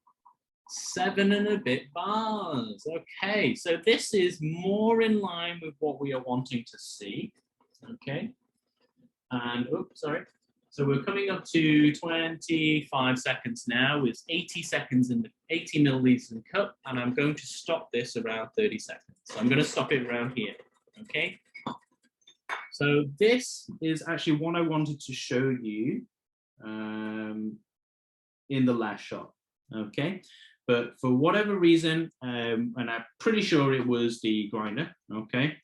7 and a bit bars. Okay, so this is more in line with what we are wanting to see. Okay, and oops, sorry. So we're coming up to 25 seconds now with 80 seconds in the 80 milliliters in the cup, and I'm going to stop this around 30 seconds. So I'm going to stop it around here. Okay. So this is actually what I wanted to show you in the last shot, okay? But for whatever reason, and I'm pretty sure it was the grinder, okay?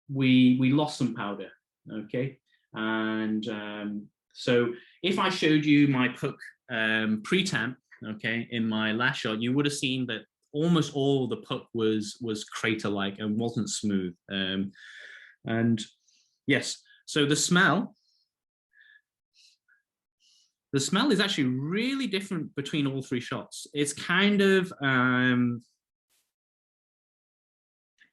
We lost some powder, okay? And so if I showed you my puck pre-tamp, okay, in my last shot, you would have seen that almost all the puck was crater-like and wasn't smooth. And yes, so the smell is actually really different between all three shots. It's kind of,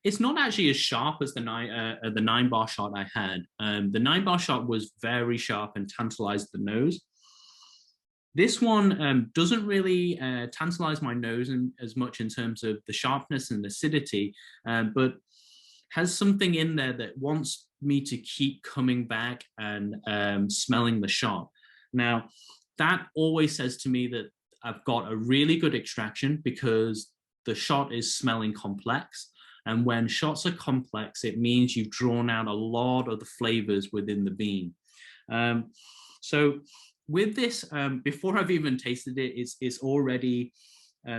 it's not actually as sharp as the 9-bar shot I had. The 9-bar shot was very sharp and tantalized the nose. This one doesn't really tantalize my nose as much in terms of the sharpness and acidity, but has something in there that wants me to keep coming back and smelling the shot. Now, that always says to me that I've got a really good extraction because the shot is smelling complex. And when shots are complex, it means you've drawn out a lot of the flavors within the bean. So with this, before I've even tasted it, it's already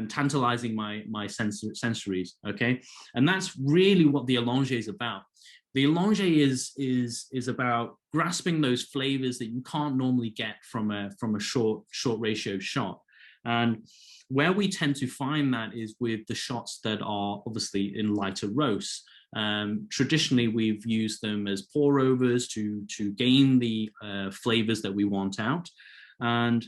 tantalizing my sensories, okay? And that's really what the Allonge is about. The Allonge is about grasping those flavors that you can't normally get from a short ratio shot. And where we tend to find that is with the shots that are obviously in lighter roasts. Traditionally, we've used them as pour overs to gain the flavors that we want out. And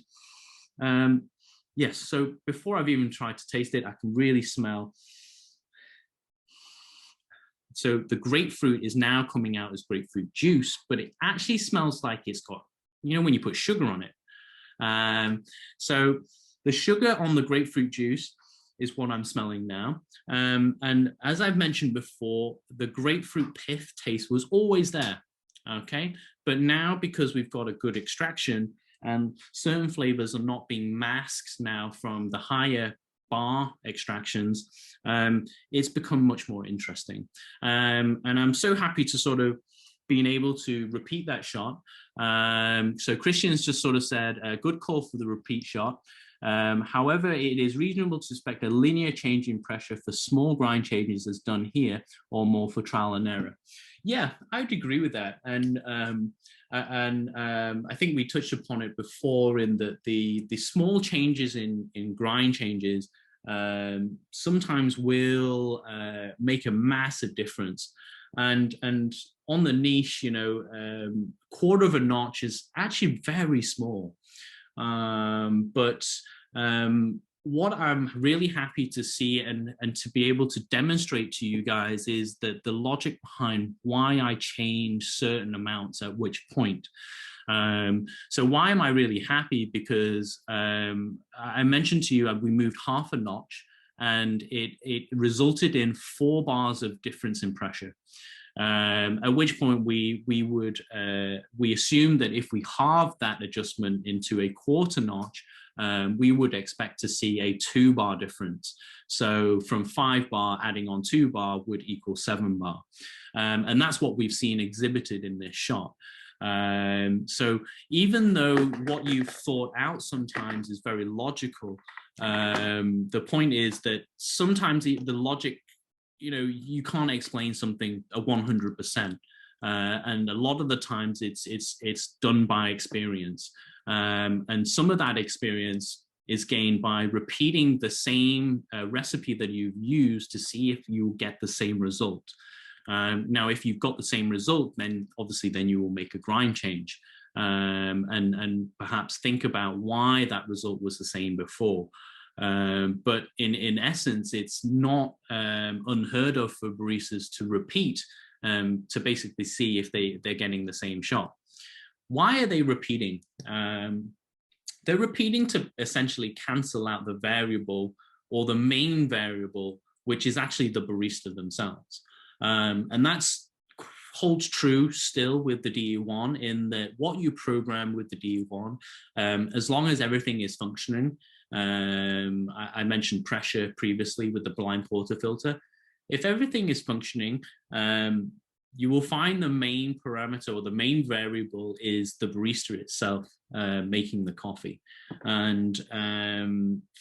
yes, so before I've even tried to taste it, I can really smell. So the grapefruit is now coming out as grapefruit juice, but it actually smells like it's got, you know, when you put sugar on it. So the sugar on the grapefruit juice is what I'm smelling now. And as I've mentioned before, the grapefruit pith taste was always there, okay? But now because we've got a good extraction and certain flavors are not being masked now from the higher bar extractions, it's become much more interesting. And I'm so happy to sort of being able to repeat that shot. So Christian's just sort of said, a good call for the repeat shot. However, it is reasonable to expect a linear change in pressure for small grind changes as done here, or more for trial and error. Yeah, I'd agree with that. And I think we touched upon it before in that the small changes in grind changes sometimes will make a massive difference. And on the niche, you know, quarter of a notch is actually very small. But what I'm really happy to see and to be able to demonstrate to you guys is that the logic behind why I change certain amounts at which point. So why am I really happy? Because I mentioned to you we moved half a notch and it resulted in 4 bars of difference in pressure. At which point we assumed that if we halved that adjustment into a quarter notch, we would expect to see a 2-bar difference. So from 5 bar adding on 2 bar would equal 7 bar. And that's what we've seen exhibited in this shot. So even though what you've thought out sometimes is very logical, the point is that sometimes the logic, you know, you can't explain something 100%. And a lot of the times it's done by experience. And some of that experience is gained by repeating the same recipe that you've used to see if you get the same result. Now, if you've got the same result, then obviously then you will make a grind change and perhaps think about why that result was the same before. But in essence, it's not unheard of for baristas to repeat to basically see if they're getting the same shot. Why are they repeating? They're repeating to essentially cancel out the variable or the main variable, which is actually the barista themselves. And that's holds true still with the DE1 in that what you program with the DE1, as long as everything is functioning, I mentioned pressure previously with the blind portafilter. If everything is functioning, you will find the main parameter or the main variable is the barista itself making the coffee. And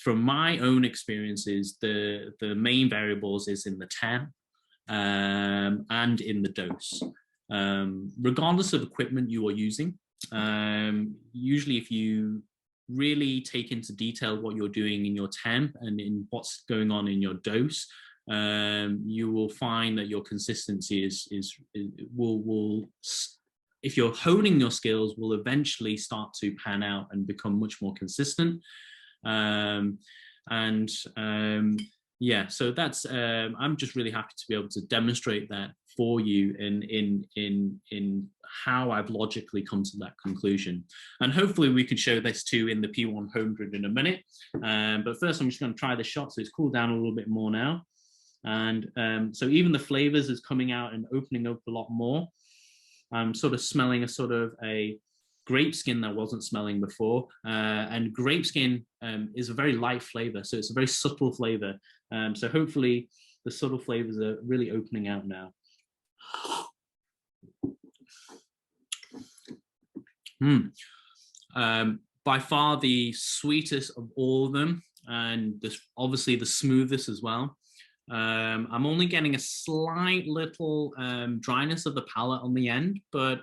from my own experiences, the main variables is in the temp and in the dose. Regardless of equipment you are using, usually if you really take into detail what you're doing in your temp and in what's going on in your dose, you will find that your consistency will if you're honing your skills, will eventually start to pan out and become much more consistent. Yeah, so that's I'm just really happy to be able to demonstrate that for you in how I've logically come to that conclusion. And hopefully we can show this too in the P100 in a minute. But first I'm just going to try the shot so it's cooled down a little bit more now. And so even the flavors is coming out and opening up a lot more. I'm sort of smelling a grape skin that wasn't smelling before. And grape skin is a very light flavor, so it's a very subtle flavor. So hopefully the subtle flavors are really opening out now. By far the sweetest of all of them, and obviously the smoothest as well. I'm only getting a slight little dryness of the palate on the end, but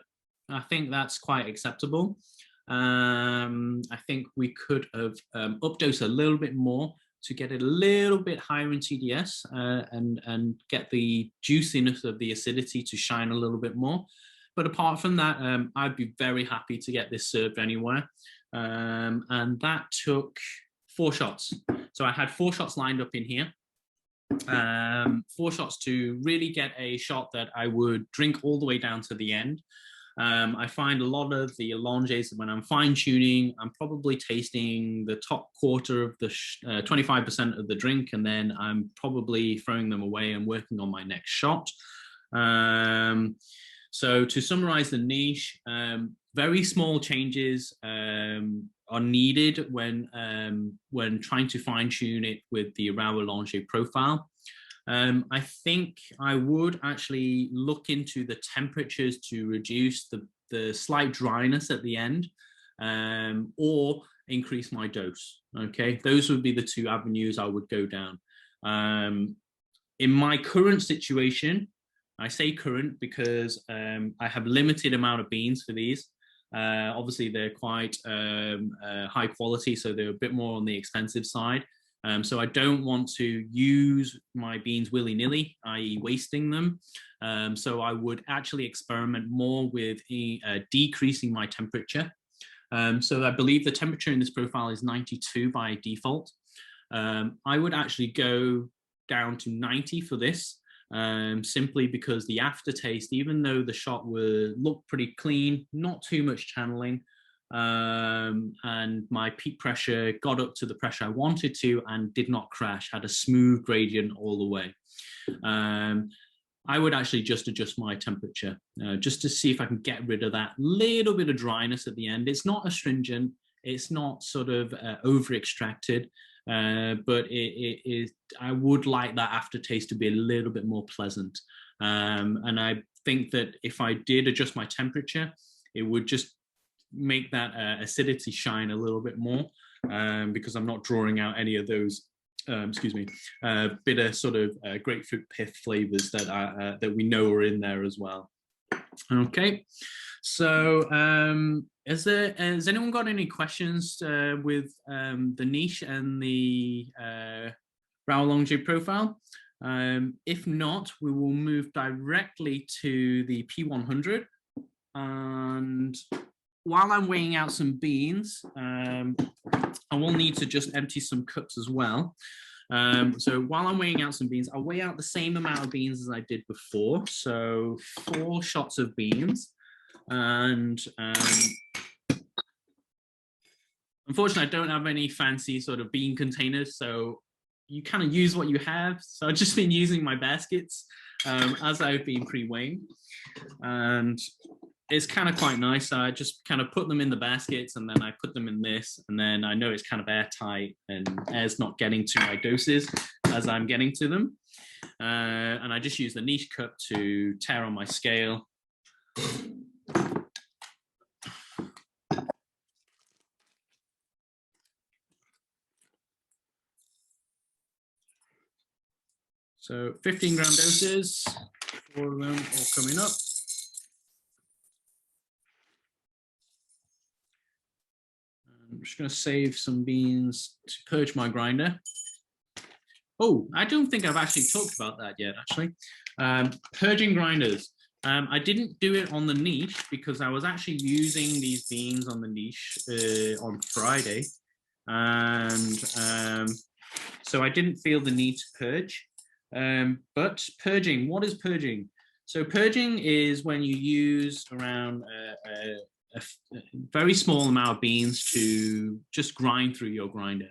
I think that's quite acceptable. I think we could have updosed a little bit more to get it a little bit higher in TDS and get the juiciness of the acidity to shine a little bit more. But apart from that, I'd be very happy to get this served anywhere. And that took 4 shots. So I had 4 shots lined up in here. 4 shots to really get a shot that I would drink all the way down to the end. I find a lot of the Allonges, when I'm fine tuning, I'm probably tasting the top quarter of the 25% of the drink, and then I'm probably throwing them away and working on my next shot. So to summarize the niche, very small changes are needed when trying to fine tune it with the Rao Allongé profile. I think I would actually look into the temperatures to reduce the slight dryness at the end, or increase my dose. Okay, those would be the 2 avenues I would go down. In my current situation, I say current because I have limited amount of beans for these. Obviously, they're quite high quality, so they're a bit more on the expensive side. So I don't want to use my beans willy-nilly, i.e. wasting them. So I would actually experiment more with decreasing my temperature. So I believe the temperature in this profile is 92 by default. I would actually go down to 90 for this, simply because the aftertaste, even though the shot would look pretty clean, not too much channeling, and my peak pressure got up to the pressure I wanted to and did not crash, had a smooth gradient all the way. I would actually just adjust my temperature just to see if I can get rid of that little bit of dryness at the end. It's not astringent, it's not sort of over extracted, but it is. I would like that aftertaste to be a little bit more pleasant. And I think that if I did adjust my temperature, it would just make that acidity shine a little bit more, because I'm not drawing out any of those bitter sort of grapefruit pith flavors that we know are in there as well. Okay, so has anyone got any questions with the niche and the Rao Allongé profile? If not, we will move directly to the P100. And while I'm weighing out some beans, I will need to just empty some cups as well. So while I'm weighing out some beans, I'll weigh out the same amount of beans as I did before. So 4 shots of beans. And unfortunately, I don't have any fancy sort of bean containers. So you kind of use what you have. So I've just been using my baskets as I've been pre-weighing. And it's kind of quite nice. I just kind of put them in the baskets and then I put them in this, and then I know it's kind of airtight and air's not getting to my doses as I'm getting to them. And I just use the niche cup to tear on my scale. So 15-gram doses, 4 of them all coming up. I'm just going to save some beans to purge my grinder. Oh, I don't think I've actually talked about that yet, actually. Purging grinders. I didn't do it on the niche because I was actually using these beans on the niche on Friday. And so I didn't feel the need to purge. But purging, what is purging? So purging is when you use around a very small amount of beans to just grind through your grinder.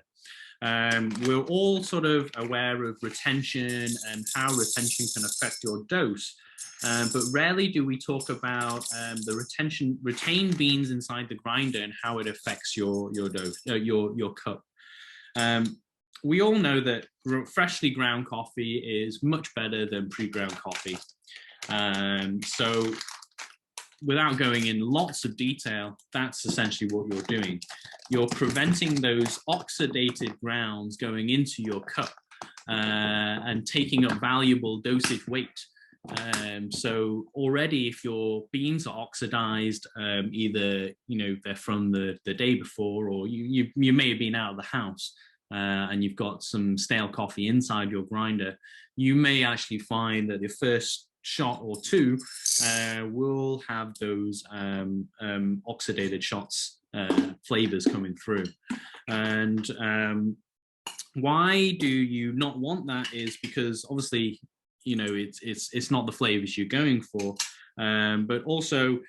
We're all sort of aware of retention and how retention can affect your dose, but rarely do we talk about the retained beans inside the grinder and how it affects your dose, your cup. We all know that freshly ground coffee is much better than pre-ground coffee. So without going in lots of detail, that's essentially what you're doing. You're preventing those oxidated grounds going into your cup and taking up valuable dosage weight. So already if your beans are oxidized, either they're from the day before, or you may have been out of the house and you've got some stale coffee inside your grinder, you may actually find that the first shot or two will have those oxidated shots flavors coming through. And why do you not want that is because obviously it's not the flavors you're going for, but also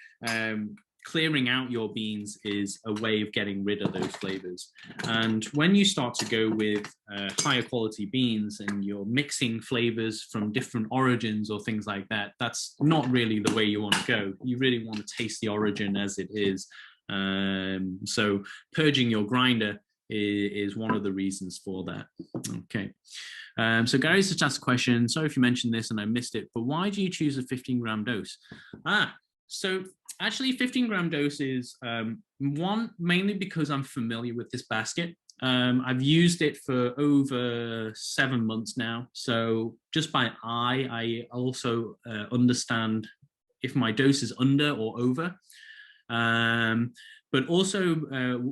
clearing out your beans is a way of getting rid of those flavors. And when you start to go with higher quality beans and you're mixing flavors from different origins or things like that, that's not really the way you want to go. You really want to taste the origin as it is. So purging your grinder is one of the reasons for that. Okay. So Gary's just asked a question. Sorry if you mentioned this and I missed it, but why do you choose a 15-gram dose? So actually 15-gram dose is one, mainly because I'm familiar with this basket. I've used it for over 7 months now. So just by eye, I also understand if my dose is under or over. But also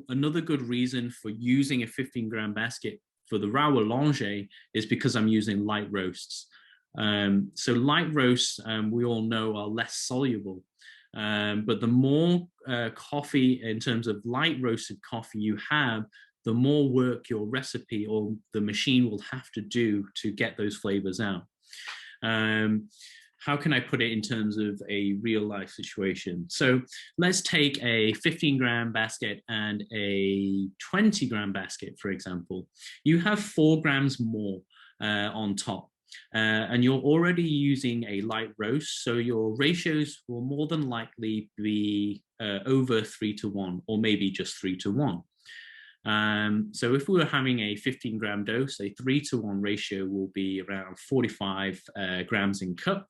another good reason for using a 15-gram basket for the Rao Allongé is because I'm using light roasts. So light roasts, we all know, are less soluble. But the more coffee, in terms of light roasted coffee you have, the more work your recipe or the machine will have to do to get those flavors out. How can I put it in terms of a real life situation? So let's take a 15-gram basket and a 20-gram basket, for example. You have 4 grams more on top. And you're already using a light roast, so your ratios will more than likely be over 3-to-1, or maybe just 3-to-1. So if we were having a 15-gram dose, a 3-to-1 ratio will be around 45 grams in cup.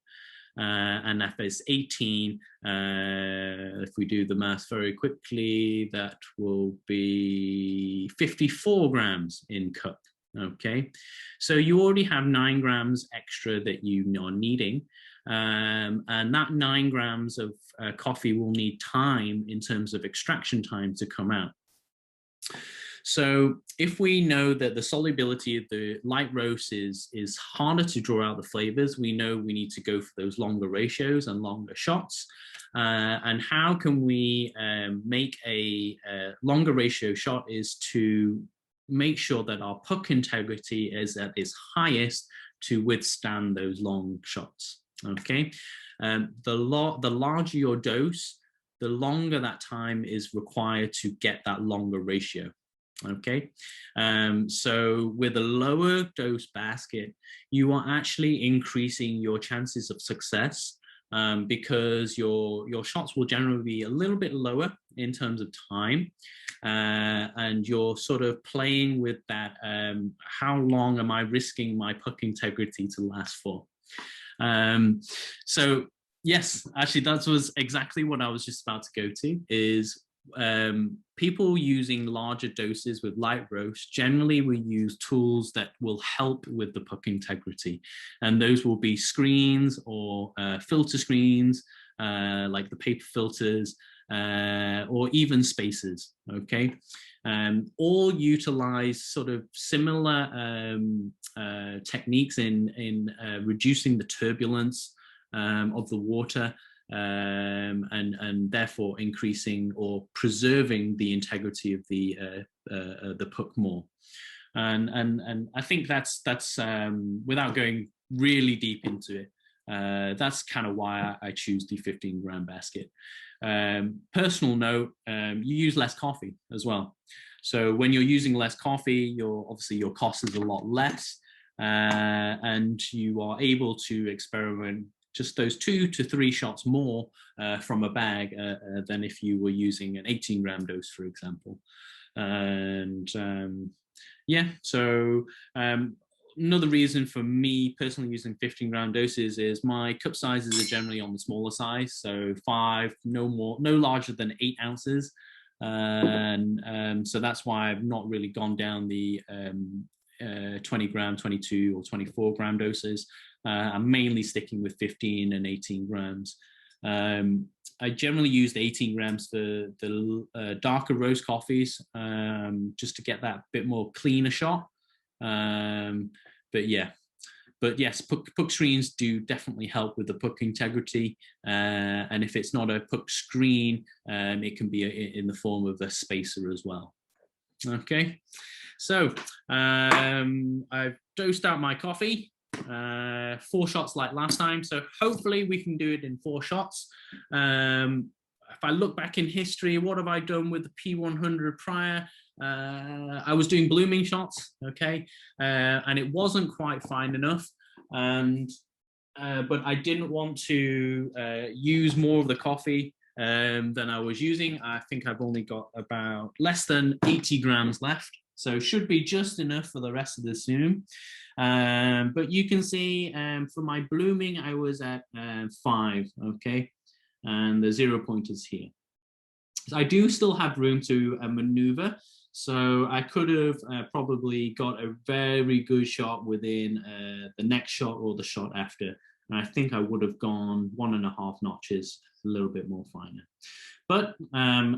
And if it's 18, if we do the math very quickly, that will be 54 grams in cup. Okay, so you already have 9 grams extra that you are needing, and that 9 grams of coffee will need time in terms of extraction time to come out. So if we know that the solubility of the light roast is harder to draw out the flavors, we know we need to go for those longer ratios and longer shots. And how can we make a longer ratio shot is to make sure that our puck integrity is at its highest to withstand those long shots. Okay, the larger your dose, the longer that time is required to get that longer ratio. Okay, so with a lower dose basket, you are actually increasing your chances of success because your shots will generally be a little bit lower in terms of time, and you're sort of playing with that, how long am I risking my puck integrity to last for? So yes, actually that was exactly what I was just about to go to, is people using larger doses with light roast, generally we use tools that will help with the puck integrity, and those will be screens or filter screens, like the paper filters, or even spacers. Okay, all utilize sort of similar techniques in reducing the turbulence of the water, and therefore increasing or preserving the integrity of the puck more. And I think that's without going really deep into it, that's kind of why I choose the 15-gram basket. Personal note, you use less coffee as well. So when you're using less coffee, obviously your cost is a lot less, and you are able to experiment just those 2 to 3 shots more from a bag than if you were using an 18-gram dose, for example. And yeah, so another reason for me personally using 15-gram doses is my cup sizes are generally on the smaller size, so 5, no larger than 8 ounces. And so that's why I've not really gone down the 20-gram, 22 or 24-gram doses. I'm mainly sticking with 15 and 18 grams. I generally use the 18 grams for the darker roast coffees, just to get that bit more cleaner shot. But yes, puck screens do definitely help with the puck integrity. And if it's not a puck screen, it can be in the form of a spacer as well. Okay, so I've dosed out my coffee. 4 shots like last time, so hopefully we can do it in 4 shots. If I look back in history, what have I done with the P100 prior? I was doing blooming shots, okay, and it wasn't quite fine enough, and but I didn't want to use more of the coffee than I was using. I think I've only got about less than 80 grams left, so should be just enough for the rest of the zoom. But you can see for my blooming, I was at 5, okay, and the 0 pointers here. So I do still have room to maneuver, so I could have probably got a very good shot within the next shot or the shot after, and I think I would have gone 1.5 notches, a little bit more finer. But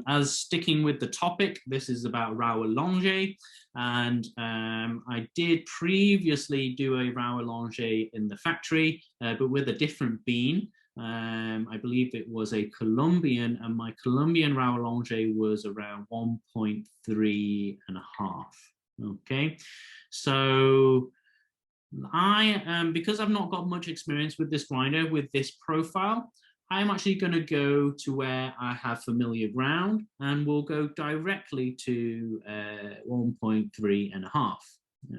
as sticking with the topic, this is about Rao Allongé, and I did previously do a Rao Allongé in the factory, but with a different bean. I believe it was a Colombian, and my Colombian Rao Allongé was around 1.3.5. Okay, so because I've not got much experience with this grinder, with this profile, I'm actually going to go to where I have familiar ground, and we'll go directly to 1.3.5.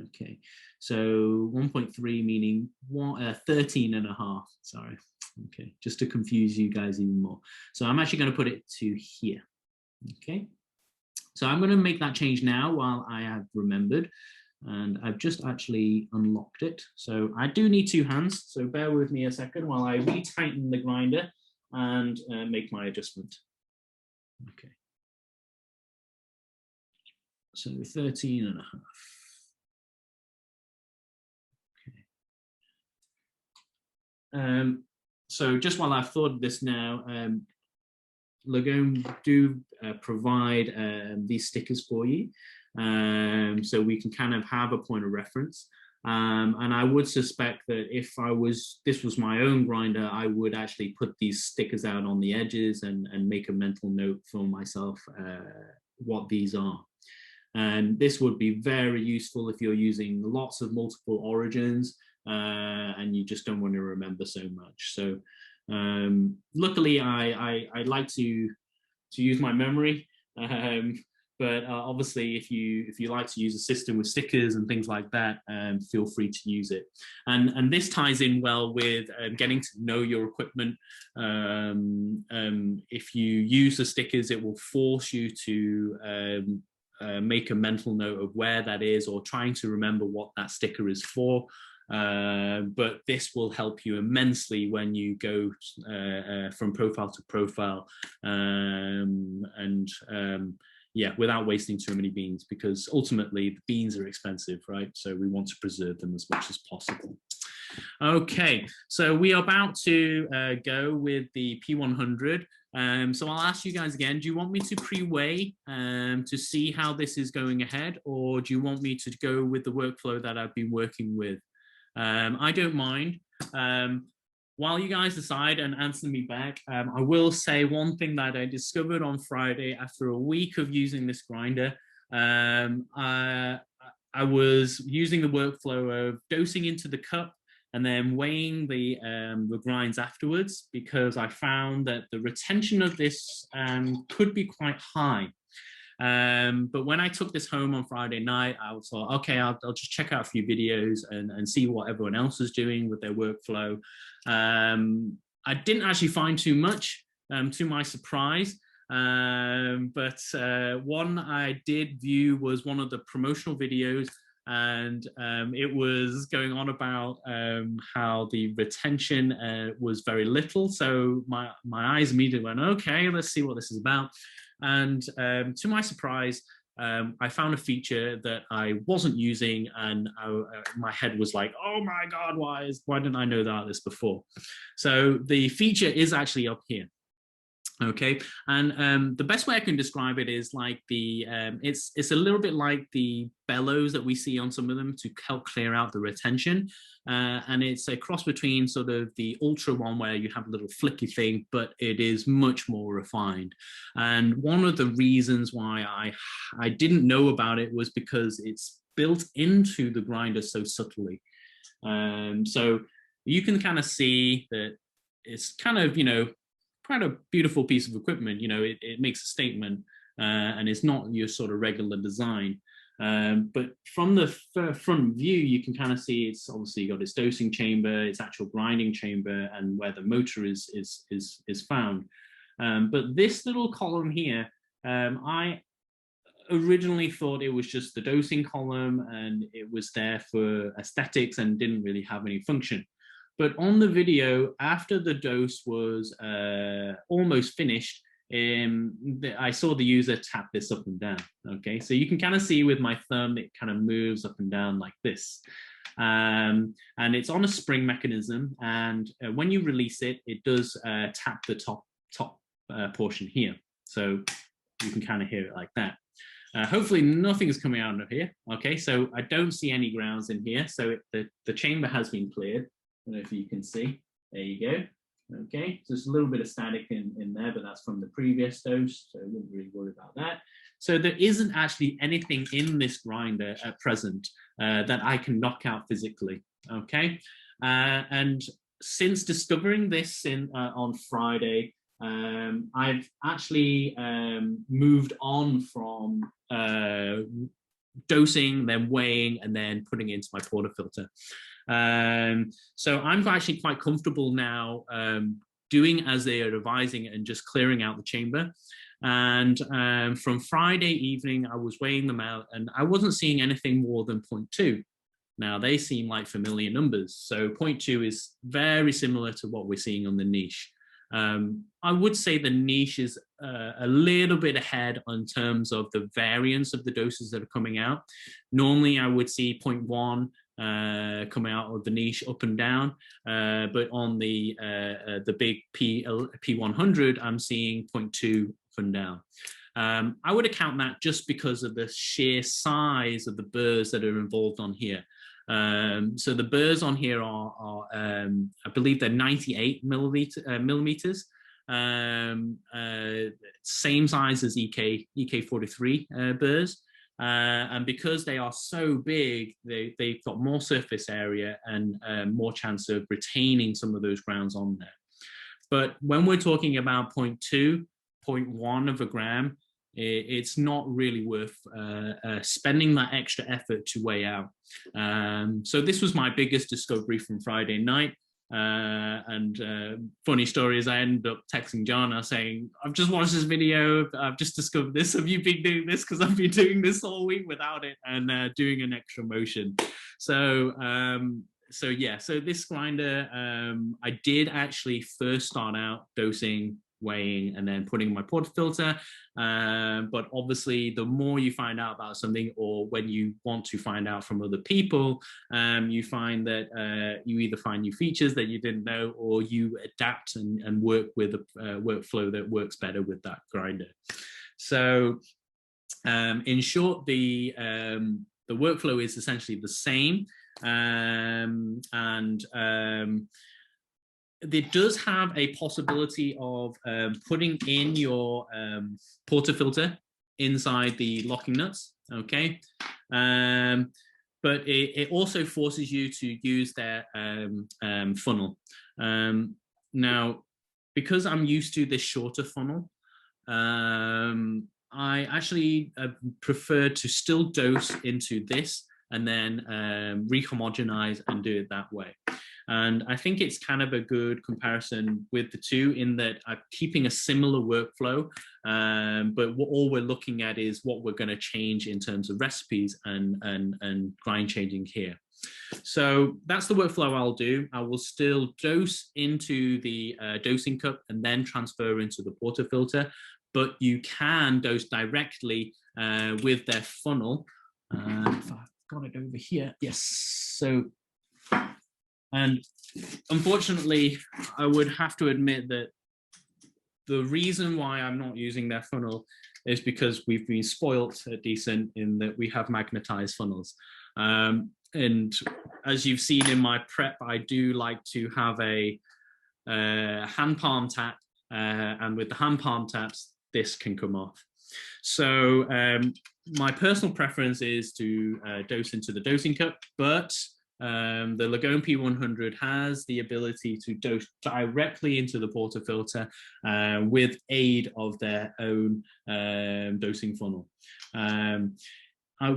Okay, so 1.3 meaning 13.5. Sorry. Okay, just to confuse you guys even more. So I'm actually going to put it to here. Okay, so I'm going to make that change now while I have remembered, and I've just actually unlocked it. So I do need 2 hands, so bear with me a second while I retighten the grinder and make my adjustment. Okay, so 13.5. Okay. So just while I've thought of this now, Lagom do provide these stickers for you, so we can kind of have a point of reference. And I would suspect that if this was my own grinder, I would actually put these stickers out on the edges and make a mental note for myself what these are. And this would be very useful if you're using lots of multiple origins, and you just don't want to remember so much. So luckily I like to use my memory, But obviously, if you like to use a system with stickers and things like that, feel free to use it. And this ties in well with getting to know your equipment. If you use the stickers, it will force you to make a mental note of where that is, or trying to remember what that sticker is for. But this will help you immensely when you go from profile to profile, yeah, without wasting too many beans, because ultimately the beans are expensive, right? So we want to preserve them as much as possible. Okay, so we are about to go with the P100. So I'll ask you guys again, do you want me to pre-weigh to see how this is going ahead, or do you want me to go with the workflow that I've been working with? I don't mind. While you guys decide and answer me back, I will say one thing that I discovered on Friday after a week of using this grinder. I was using the workflow of dosing into the cup and then weighing the grinds afterwards, because I found that the retention of this could be quite high. But when I took this home on Friday night, I thought, okay, I'll just check out a few videos and see what everyone else is doing with their workflow. I didn't actually find too much, to my surprise. But one I did view was one of the promotional videos, and it was going on about how the retention was very little. So my eyes immediately went, okay, let's see what this is about. And to my surprise, I found a feature that I wasn't using, and my head was like, oh my God, why didn't I know about this before? So the feature is actually up here. Okay, and the best way I can describe it is like it's a little bit like the bellows that we see on some of them to help clear out the retention, and it's a cross between sort of the ultra one where you have a little flicky thing, but it is much more refined. And one of the reasons why I didn't know about it was because it's built into the grinder so subtly. So you can kind of see that it's kind of, quite a beautiful piece of equipment. It makes a statement, and it's not your sort of regular design. But from the front view, you can kind of see it's obviously got its dosing chamber, its actual grinding chamber, and where the motor is found. But this little column here, I originally thought it was just the dosing column, and it was there for aesthetics and didn't really have any function. But on the video, after the dose was almost finished, I saw the user tap this up and down. Okay, so you can kind of see with my thumb, it kind of moves up and down like this. And it's on a spring mechanism. And when you release it, it does tap the top portion here. So you can kind of hear it like that. Hopefully nothing is coming out of here. Okay, so I don't see any grounds in here. So the chamber has been cleared. I don't know if you can see. There you go. Okay, so there's a little bit of static in there, but that's from the previous dose, so I wouldn't really worry about that. So there isn't actually anything in this grinder at present that I can knock out physically. Okay, and since discovering this on Friday, I've actually moved on from dosing, then weighing, and then putting it into my portafilter. So I'm actually quite comfortable now doing as they are advising and just clearing out the chamber. And from Friday evening, I was weighing them out, and I wasn't seeing anything more than 0.2. Now, they seem like familiar numbers. So 0.2 is very similar to what we're seeing on the niche. I would say the niche is a little bit ahead in terms of the variance of the doses that are coming out. Normally, I would see 0.1 coming out of the niche up and down, but on the big P100, I'm seeing 0.2 up and down. I would account that just because of the sheer size of the burrs that are involved on here. So the burrs on here are I believe they're 98 millimeters, same size as EK43 burrs. And because they are so big, they've got more surface area and more chance of retaining some of those grounds on there. But when we're talking about 0.2, 0.1 of a gram, It's not really worth spending that extra effort to weigh out. So this was my biggest discovery from Friday night. Funny story is I ended up texting Jana saying, I've just watched this video, I've just discovered this, have you been doing this? Because I've been doing this all week without it, and doing an extra motion. So so this grinder, I did actually first start out dosing, weighing, and then putting my portafilter. But obviously, the more you find out about something, or when you want to find out from other people, you find that you either find new features that you didn't know, or you adapt and work with a workflow that works better with that grinder. So in short, the workflow is essentially the same. It does have a possibility of putting in your portafilter inside the locking nuts, okay? But it also forces you to use their funnel. Now, because I'm used to this shorter funnel, I actually prefer to still dose into this and then rehomogenize and do it that way. And I think it's kind of a good comparison with the two, in that I'm keeping a similar workflow, but all we're looking at is what we're going to change in terms of recipes and grind changing here. So that's the workflow I'll do. I will still dose into the dosing cup and then transfer into the portafilter, but you can dose directly with their funnel. If I've got it over here, yes. So, and unfortunately, I would have to admit that the reason why I'm not using their funnel is because we've been spoilt at Decent in that we have magnetized funnels. And as you've seen in my prep, I do like to have a hand palm tap, and with the hand palm taps, this can come off. So my personal preference is to dose into the dosing cup, but the Lagom P100 has the ability to dose directly into the portafilter with aid of their own dosing funnel.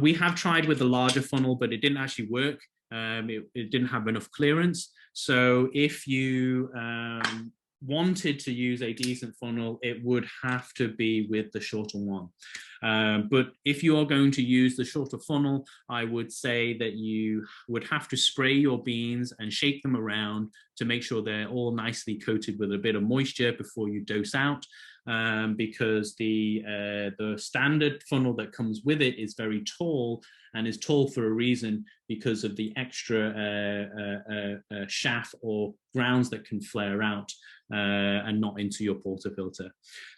We have tried with the larger funnel, but it didn't actually work. It didn't have enough clearance. So if you wanted to use a decent funnel, it would have to be with the shorter one. But if you are going to use the shorter funnel, I would say that you would have to spray your beans and shake them around to make sure they're all nicely coated with a bit of moisture before you dose out. Because the standard funnel that comes with it is very tall, and is tall for a reason, because of the extra shaft or grounds that can flare out and not into your portafilter.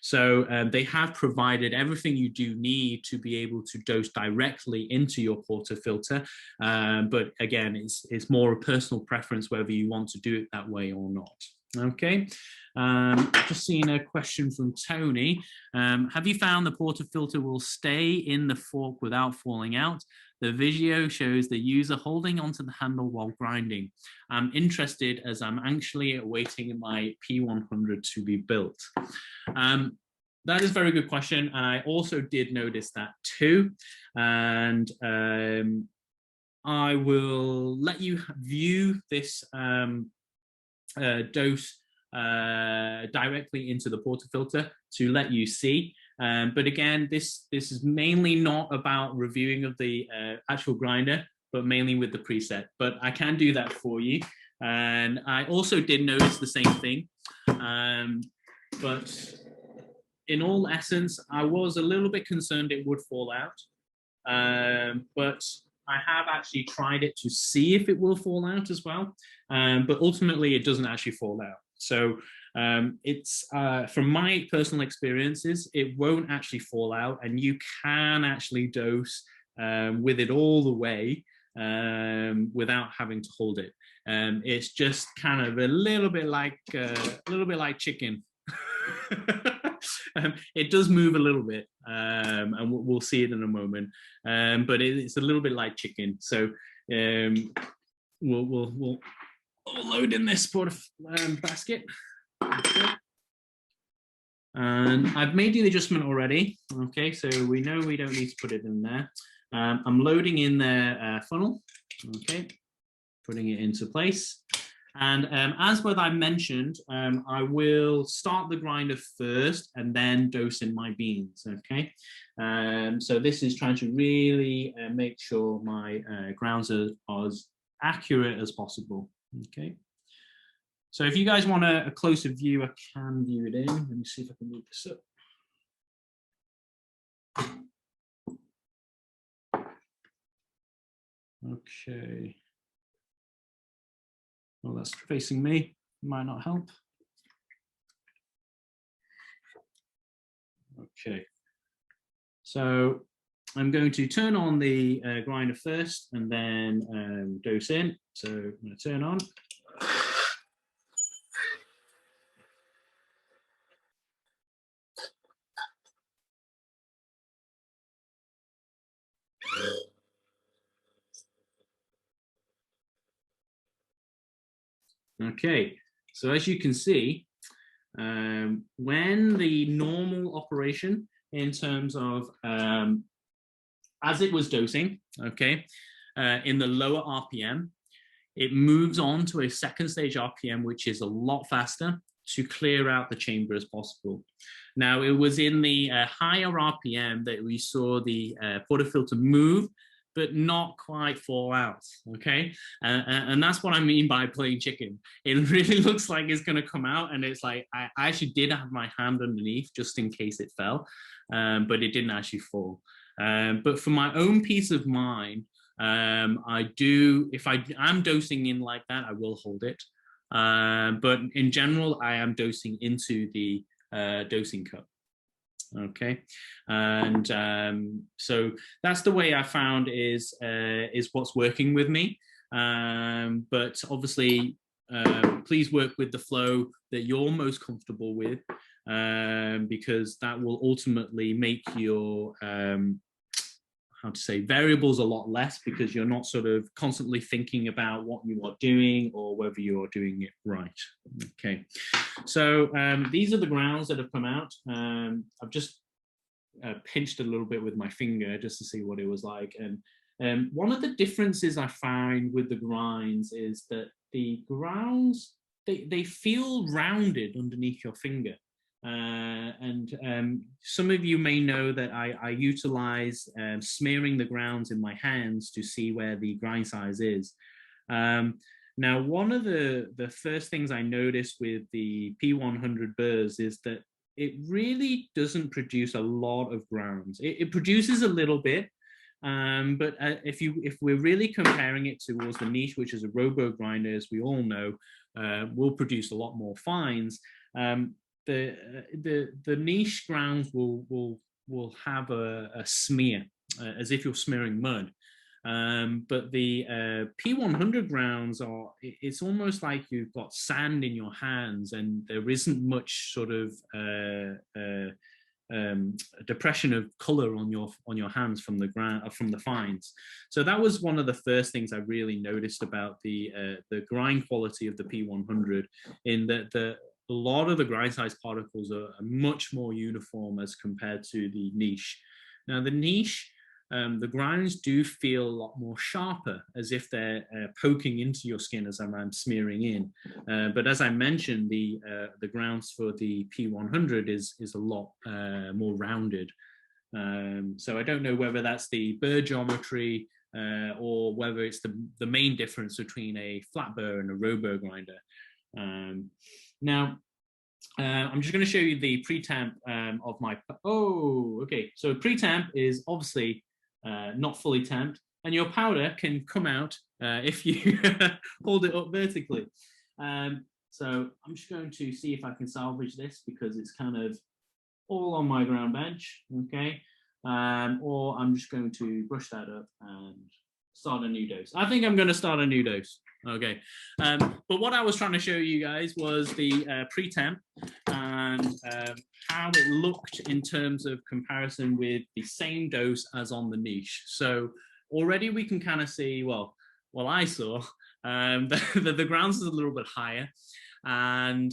So they have provided everything you do need to be able to dose directly into your portafilter. But again, it's more a personal preference whether you want to do it that way or not. Okay. Just seen a question from Tony. Have you found the portafilter will stay in the fork without falling out? The video shows the user holding onto the handle while grinding. I'm interested as I'm anxiously awaiting my P100 to be built. That is a very good question, and I also did notice that too. And I will let you view this dose directly into the portafilter to let you see. But again, this is mainly not about reviewing of the actual grinder, but mainly with the preset. But I can do that for you. And I also did notice the same thing. But in all essence, I was a little bit concerned it would fall out. But I have actually tried it to see if it will fall out as well. But ultimately, it doesn't actually fall out. So it's from my personal experiences, it won't actually fall out, and you can actually dose with it all the way without having to hold it. It's just kind of a little bit like chicken. It does move a little bit, and we'll see it in a moment. But it's a little bit like chicken. So we'll load in this basket. And I've made the adjustment already. Okay, so we know we don't need to put it in there. I'm loading in the funnel. Okay, putting it into place. And as what I mentioned, I will start the grinder first and then dose in my beans, okay? So this is trying to really make sure my grounds are as accurate as possible, okay? So if you guys want a closer view, I can view it in. Let me see if I can move this up. Okay. Well, that's facing me, might not help. Okay, so I'm going to turn on the grinder first and then dose in. So I'm going to turn on. Okay, so as you can see, when the normal operation in terms of as it was dosing, okay, in the lower RPM, it moves on to a second stage RPM, which is a lot faster to clear out the chamber as possible. Now, it was in the higher RPM that we saw the portafilter move, but not quite fall out, okay? And that's what I mean by playing chicken. It really looks like it's gonna come out, and it's like, I actually did have my hand underneath just in case it fell, but it didn't actually fall. But for my own peace of mind, I do, if I'm dosing in like that, I will hold it. But in general, I am dosing into the dosing cup. Okay, and so that's the way I found is what's working with me. But obviously, please work with the flow that you're most comfortable with, because that will ultimately make your how to say, variables a lot less, because you're not sort of constantly thinking about what you are doing or whether you're doing it right. Okay, so these are the grounds that have come out. I've just pinched a little bit with my finger just to see what it was like. And one of the differences I find with the grinds is that the grounds, they feel rounded underneath your finger. And some of you may know that I utilize smearing the grounds in my hands to see where the grind size is. Now, one of the first things I noticed with the P100 burrs is that it really doesn't produce a lot of grounds. It produces a little bit, but if we're really comparing it towards the niche, which is a Robur grinder, as we all know, will produce a lot more fines. The niche grounds will have a smear, as if you're smearing mud. But the P100 grounds are, it's almost like you've got sand in your hands, and there isn't much sort of depression of color on your hands from the ground, from the fines. So that was one of the first things I really noticed about the grind quality of the P100, in that a lot of the grind size particles are much more uniform as compared to the niche. Now, the niche, the grinds do feel a lot more sharper, as if they're poking into your skin as I'm smearing in. But as I mentioned, the grounds for the P100 is a lot more rounded. So I don't know whether that's the burr geometry or whether it's the main difference between a flat burr and a Robur grinder. Now, I'm just going to show you the pre-tamp of my, okay. So pre-tamp is obviously not fully tamped, and your powder can come out if you hold it up vertically. So I'm just going to see if I can salvage this, because it's kind of all on my ground bench, okay? Or I'm just going to brush that up and start a new dose. I think I'm going to start a new dose. Okay, but what I was trying to show you guys was the pre-tamp and how it looked in terms of comparison with the same dose as on the niche. So already we can kind of see, well, I saw that the grounds is a little bit higher, and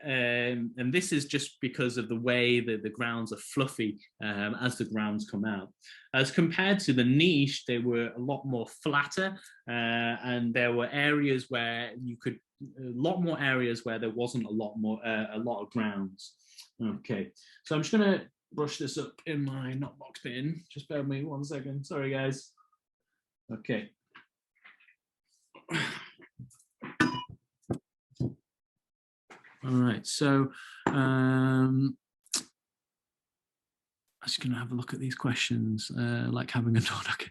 and this is just because of the way that the grounds are fluffy as the grounds come out. As compared to the niche, they were a lot more flatter, and there were areas where you could, a lot more areas where there wasn't a lot of grounds. Okay, so I'm just gonna brush this up in my knockbox bin. Just bear with me 1 second. Sorry, guys. Okay. All right, so I'm just going to have a look at these questions, like having a nod. Okay.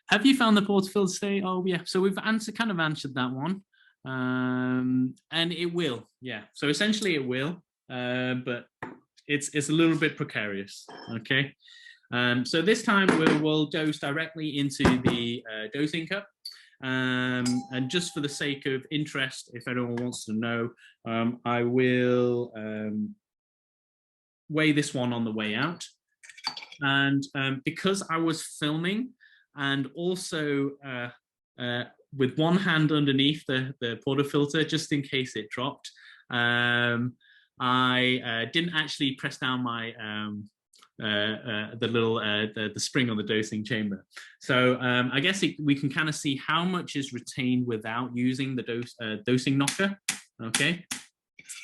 Have you found the portafilter state? Oh, yeah. So we've kind of answered that one, and it will. Yeah. So essentially, it will, but it's a little bit precarious. Okay. So this time we'll dose directly into the dosing cup. And just for the sake of interest, if anyone wants to know, I will weigh this one on the way out. And because I was filming and also with one hand underneath the portafilter, just in case it dropped, I didn't actually press down my the spring on the dosing chamber. So I guess we can kind of see how much is retained without using the dosing knocker. Okay,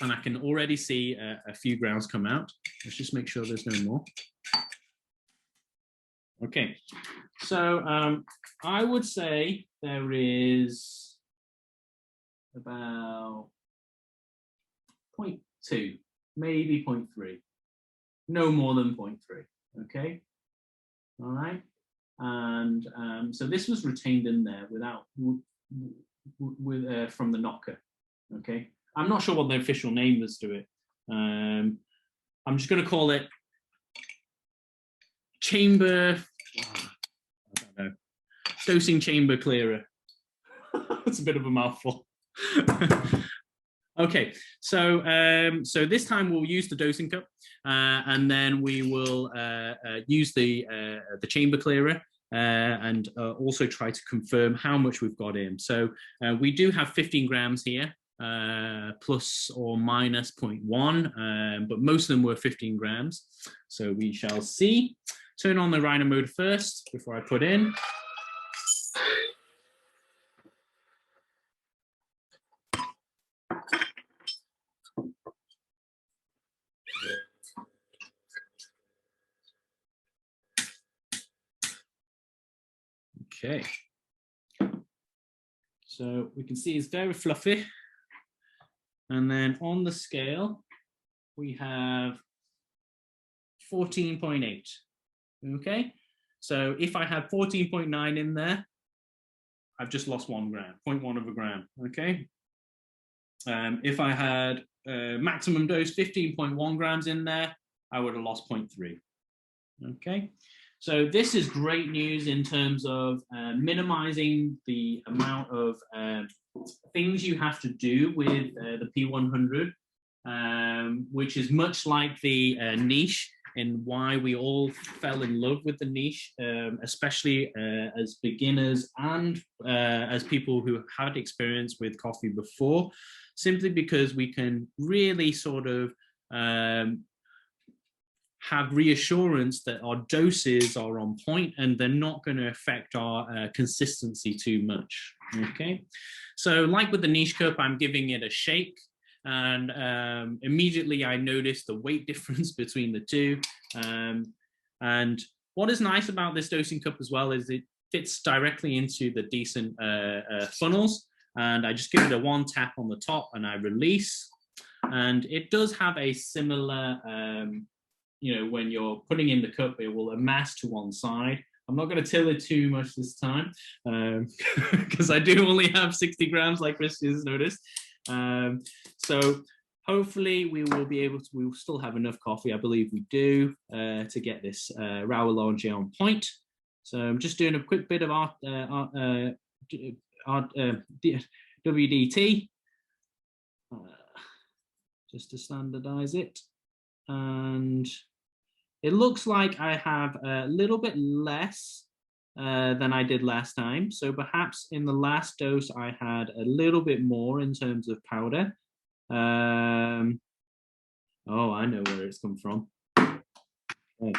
and I can already see a few grounds come out. Let's just make sure there's no more. Okay, so I would say there is about 0.2, maybe 0.3. No more than 0.3, okay? All right, and so this was retained in there without, from the knocker, okay? I'm not sure what the official name is to it. I'm just gonna call it chamber, I don't know, dosing chamber clearer. It's a bit of a mouthful. Okay, so so this time we'll use the dosing cup, and then we will use the chamber clearer, and also try to confirm how much we've got in. So we do have 15 grams here, plus or minus 0.1, but most of them were 15 grams. So we shall see. Turn on the rhino motor first before I put in. Okay, so we can see it's very fluffy, and then on the scale we have 14.8. okay, so if I had 14.9 in there, I've just lost 1 gram, 0.1 of a gram. Okay, if I had maximum dose 15.1 grams in there, I would have lost 0.3. okay, so this is great news in terms of minimizing the amount of things you have to do with the P100, which is much like the niche, and why we all fell in love with the niche, especially as beginners and as people who had experience with coffee before, simply because we can really sort of have reassurance that our doses are on point and they're not going to affect our consistency too much. Okay, so like with the niche cup, I'm giving it a shake, and immediately I noticed the weight difference between the two. And what is nice about this dosing cup as well is it fits directly into the decent funnels, and I just give it a 1 tap on the top and I release, and it does have a similar you know, when you're putting in the cup, it will amass to one side. I'm not going to till it too much this time, because I do only have 60 grams, like Chris has noticed. So hopefully we will be able to, we will still have enough coffee, I believe we do, to get this Rao Allongé on point. So I'm just doing a quick bit of WDT, just to standardize it. And it looks like I have a little bit less than I did last time. So perhaps in the last dose, I had a little bit more in terms of powder. Oh, I know where it's come from. Okay.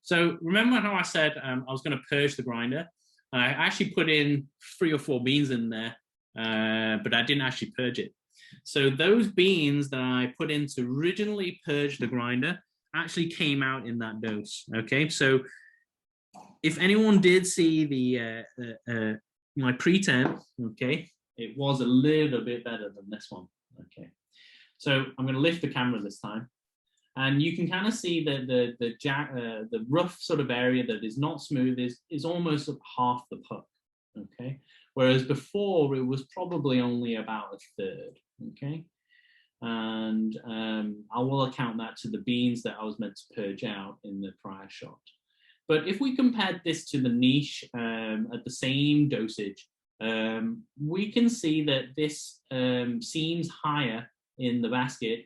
So remember how I said I was going to purge the grinder? I actually put in 3 or 4 beans in there, but I didn't actually purge it. So those beans that I put in to originally purge the grinder actually came out in that dose. Okay, so if anyone did see the my pre-temp, okay, it was a little bit better than this one. Okay, so I'm going to lift the camera this time, and you can kind of see that the rough sort of area that is not smooth is almost half the puck. Okay, whereas before it was probably only about a third. Okay, and I will account that to the beans that I was meant to purge out in the prior shot. But if we compared this to the niche at the same dosage, we can see that this seems higher in the basket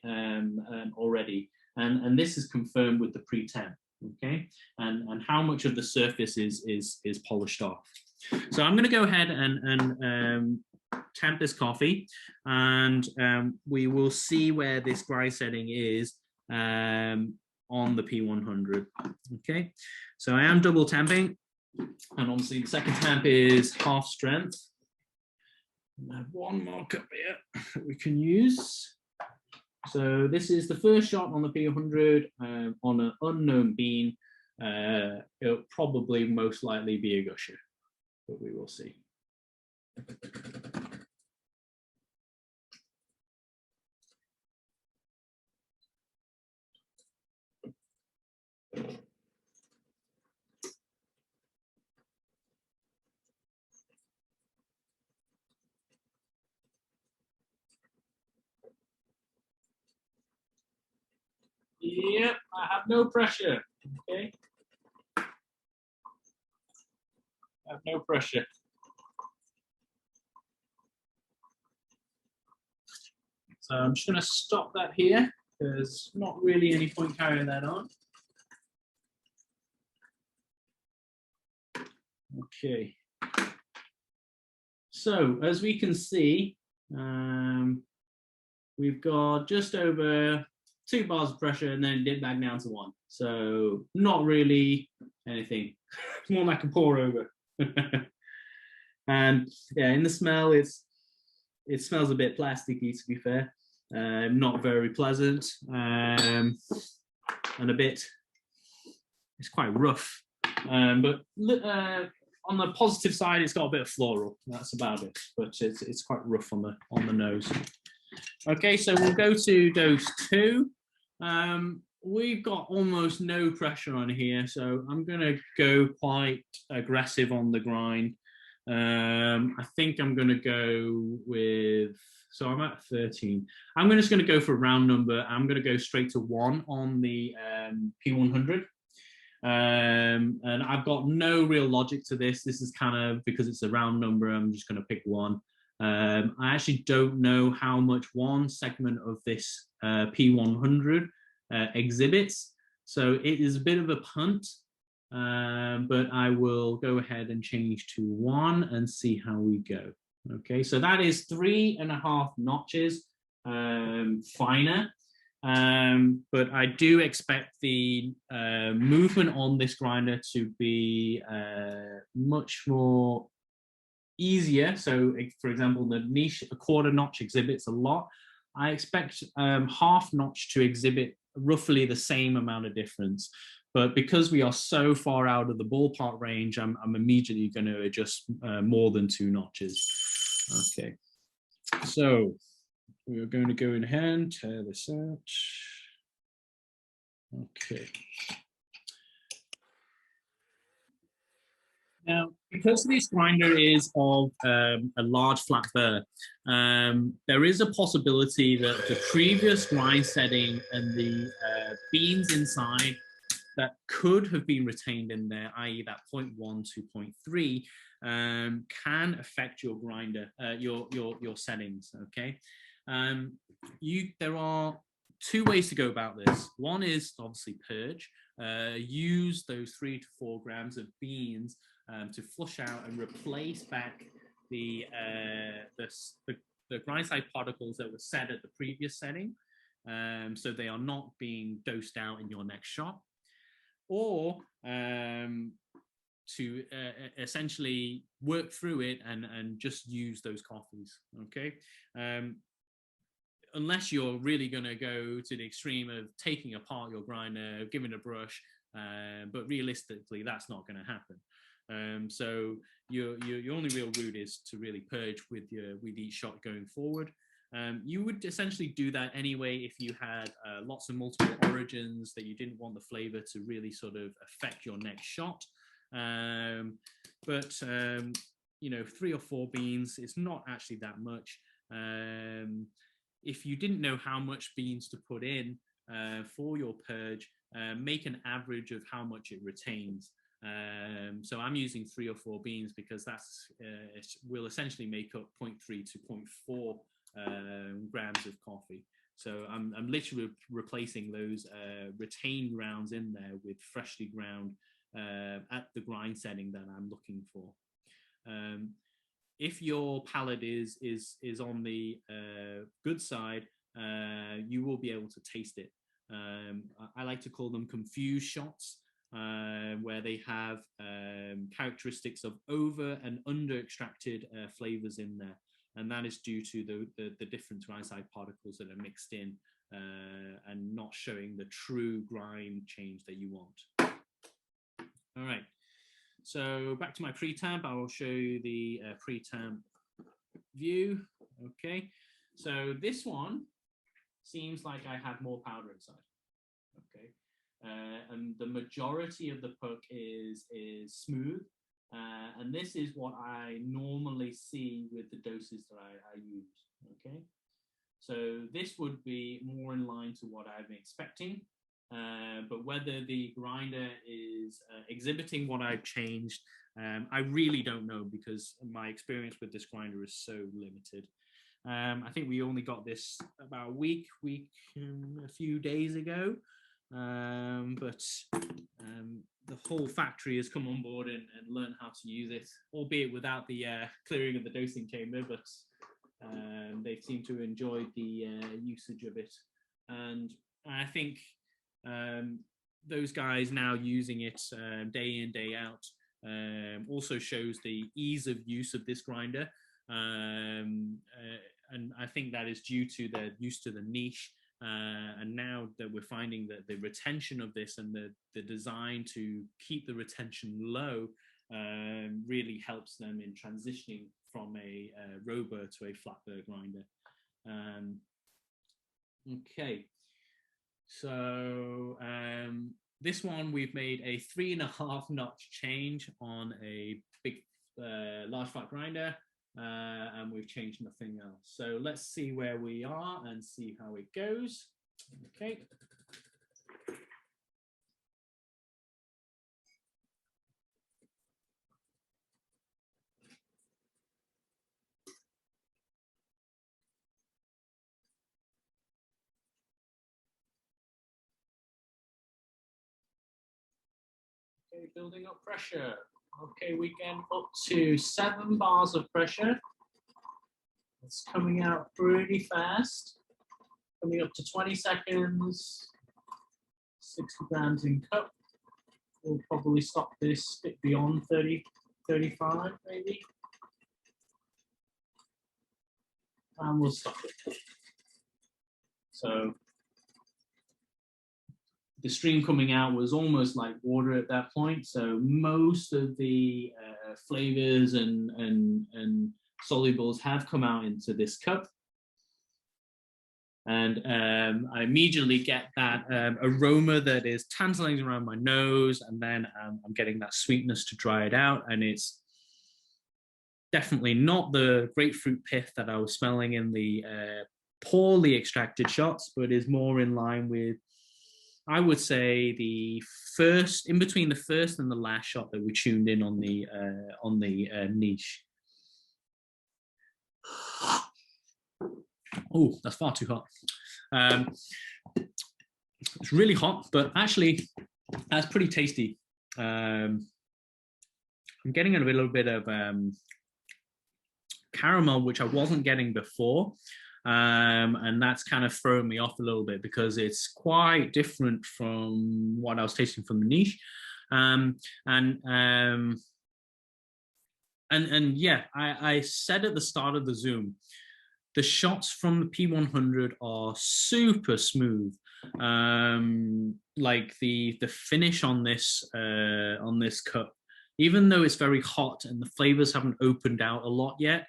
already, and this is confirmed with the pre-temp. Okay, and how much of the surface is polished off. So I'm going to go ahead and temp this coffee, and we will see where this grind setting is on the P100. Okay, so I am double temping, and obviously the second temp is half strength. I have one more cup here that we can use. So this is the first shot on the P100 on an unknown bean. It'll probably most likely be a gusher, but we will see. Yep, I have no pressure. Okay, I have no pressure. So I'm just going to stop that here. There's not really any point carrying that on. Okay. So as we can see, we've got just over 2 bars of pressure, and then it dipped back down to 1. So not really anything. It's more like a pour over. And yeah, in the smell, it smells a bit plasticky, to be fair. Not very pleasant, and a bit. It's quite rough, but on the positive side, it's got a bit of floral. That's about it, but it's quite rough on the nose. Okay, so we'll go to dose 2. We've got almost no pressure on here, so I'm going to go quite aggressive on the grind. I think I'm going to go with, so I'm at 13. I'm just going to go for a round number. I'm going to go straight to 1 on the P100. And I've got no real logic to this. This is kind of because it's a round number, I'm just going to pick 1. I actually don't know how much one segment of this P100 exhibits, so it is a bit of a punt, but I will go ahead and change to 1 and see how we go. Okay, so that is 3.5 notches finer, but I do expect the movement on this grinder to be much more easier. So for example, the niche, a 1/4 notch exhibits a lot. I expect 1/2 notch to exhibit roughly the same amount of difference, but because we are so far out of the ballpark range, I'm immediately going to adjust more than 2 notches. Okay, so we are going to go in ahead and tear this out. Okay. Now, because this grinder is of a large flat burr, there is a possibility that the previous grind setting and the beans inside that could have been retained in there, i.e. that 0.1 to 0.3, can affect your grinder, your settings, okay? There are 2 ways to go about this. One is obviously purge, use those 3 to 4 grams of beans to flush out and replace back the the grind side particles that were set at the previous setting, so they are not being dosed out in your next shot, or to essentially work through it and just use those coffees. Okay. Unless you're really going to go to the extreme of taking apart your grinder, giving it a brush, but realistically, that's not going to happen. So your only real route is to really purge with each shot going forward. You would essentially do that anyway if you had lots of multiple origins that you didn't want the flavor to really sort of affect your next shot. But you know, 3 or 4 beans, it's not actually that much. If you didn't know how much beans to put in for your purge, make an average of how much it retains. So I'm using 3 or 4 beans because that's will essentially make up 0.3 to 0.4 grams of coffee. So I'm literally replacing those retained grounds in there with freshly ground at the grind setting that I'm looking for. If your palate is on the good side, you will be able to taste it. I like to call them confused shots, where they have characteristics of over and under extracted flavors in there, and that is due to the different grind side particles that are mixed in and not showing the true grind change that you want. All right. So back to my pre-tamp, I will show you the pre-tamp view. Okay, so this one seems like I have more powder inside. Okay, and the majority of the puck is smooth, and this is what I normally see with the doses that I use. Okay, so this would be more in line to what I'm expecting. But whether the grinder is exhibiting what I've changed, I really don't know, because my experience with this grinder is so limited. I think we only got this about a week, a few days ago, but the whole factory has come on board and learned how to use it, albeit without the clearing of the dosing chamber, but they seem to enjoy the usage of it. And I think those guys now using it day in, day out also shows the ease of use of this grinder. And I think that is due to their use to the niche. And now that we're finding that the retention of this and the design to keep the retention low really helps them in transitioning from a Robur to a flat burr grinder. Okay. So this one, we've made a 3.5 notch change on a big, large flat grinder, and we've changed nothing else. So let's see where we are and see how it goes. Okay. Okay, building up pressure. Okay, we get up to 7 bars of pressure. It's coming out pretty fast. Coming up to 20 seconds. 60 grams in cup. We'll probably stop this a bit beyond 30, 35 maybe. And we'll stop it. So the stream coming out was almost like water at that point. So most of the flavors and solubles have come out into this cup. And I immediately get that aroma that is tantalizing around my nose, and then I'm getting that sweetness to dry it out. And it's definitely not the grapefruit pith that I was smelling in the poorly extracted shots, but is more in line with, I would say, the first, in between the first and the last shot that we tuned in on the niche. Oh, that's far too hot. It's really hot, but actually that's pretty tasty. I'm getting a little bit of caramel, which I wasn't getting before. And that's kind of thrown me off a little bit because it's quite different from what I was tasting from the niche. And yeah, I said at the start of the Zoom, the shots from the P100 are super smooth. Like the finish on this cup, even though it's very hot and the flavors haven't opened out a lot yet,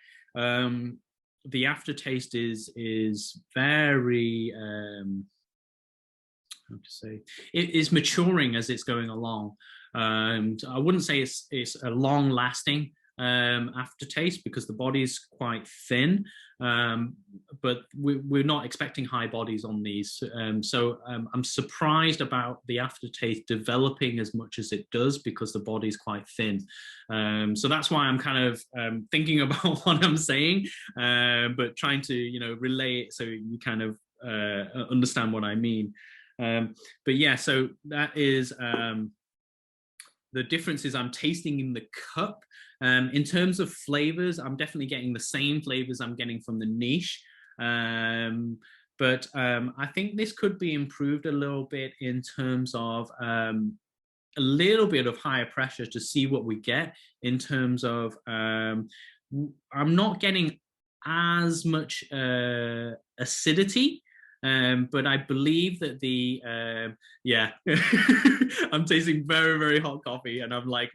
the aftertaste is very how to say, it is maturing as it's going along. I wouldn't say it's a long lasting aftertaste because the body is quite thin, but we're not expecting high bodies on these. So I'm surprised about the aftertaste developing as much as it does because the body is quite thin. So that's why I'm kind of thinking about what I'm saying, but trying to relay it so you kind of understand what I mean. But yeah, so that is the differences I'm tasting in the cup. In terms of flavors, I'm definitely getting the same flavors I'm getting from the niche. But I think this could be improved a little bit in terms of a little bit of higher pressure to see what we get in terms of, I'm not getting as much acidity. But I believe that yeah, I'm tasting very, very hot coffee and I'm like,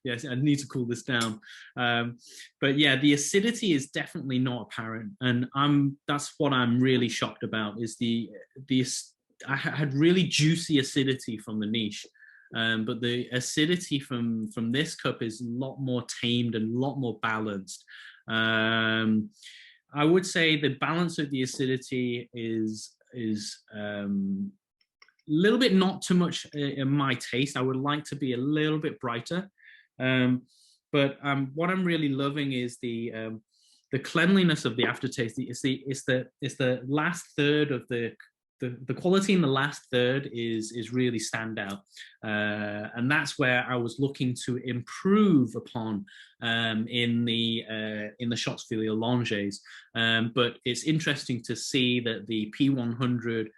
yes, I need to cool this down. But yeah, the acidity is definitely not apparent. And that's what I'm really shocked about is I had really juicy acidity from the niche. But the acidity from this cup is a lot more tamed and a lot more balanced. I would say the balance of the acidity is a little bit not too much in my taste. I would like to be a little bit brighter. But what I'm really loving is the cleanliness of the aftertaste. It's the last third of the quality in the last third is really stand out, and that's where I was looking to improve upon in the shots for the Allonges. But it's interesting to see that the P100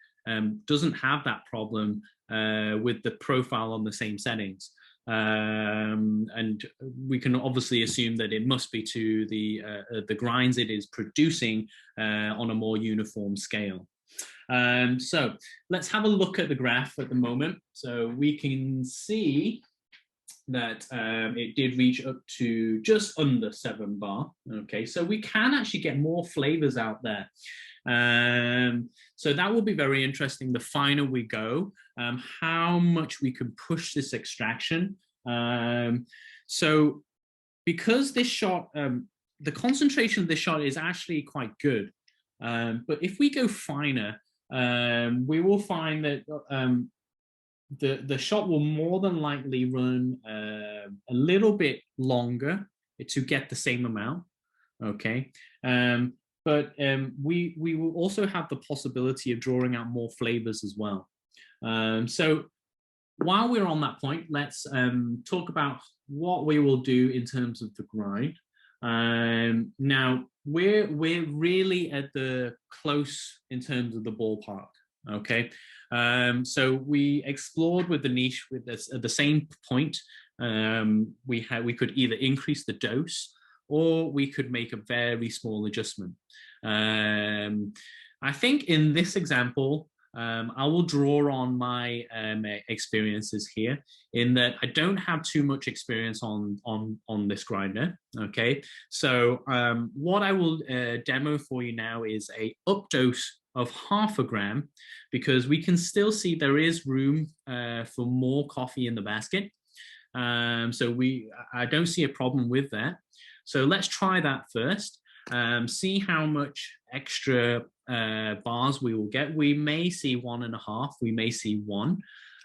doesn't have that problem with the profile on the same settings. And we can obviously assume that it must be to the grinds it is producing on a more uniform scale. So let's have a look at the graph at the moment. So we can see that it did reach up to just under 7 bar. Okay, so we can actually get more flavors out there. So that will be very interesting. The finer we go, how much we can push this extraction. So because this shot, the concentration of this shot is actually quite good. But if we go finer, we will find that the shot will more than likely run a little bit longer to get the same amount. Okay, but we will also have the possibility of drawing out more flavors as well. So while we're on that point, let's talk about what we will do in terms of the grind. Now we're really at the close in terms of the ballpark. Okay, so we explored with the niche with this at the same point. We could either increase the dose or we could make a very small adjustment. I think in this example, I will draw on my experiences here in that I don't have too much experience on this grinder. Okay, so what I will demo for you now is a up dose of 0.5 gram, because we can still see there is room for more coffee in the basket. So I don't see a problem with that. So let's try that first. See how much extra bars we will get. We may see 1.5, we may see 1.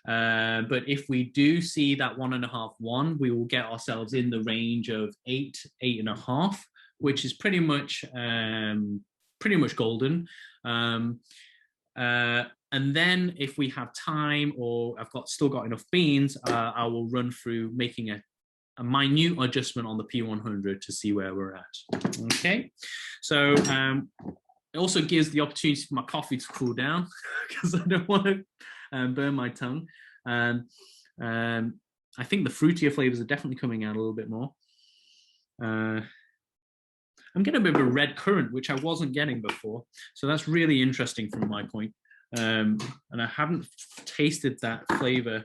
But if we do see that 1.5, 1, we will get ourselves in the range of 8, 8.5, which is pretty much golden. And then if we have time or I've still got enough beans, I will run through making minute adjustment on the P100 to see where we're at. Okay, so it also gives the opportunity for my coffee to cool down because I don't want to burn my tongue. I think the fruitier flavors are definitely coming out a little bit more. I'm getting a bit of a red currant, which I wasn't getting before. So that's really interesting from my point. And I haven't tasted that flavor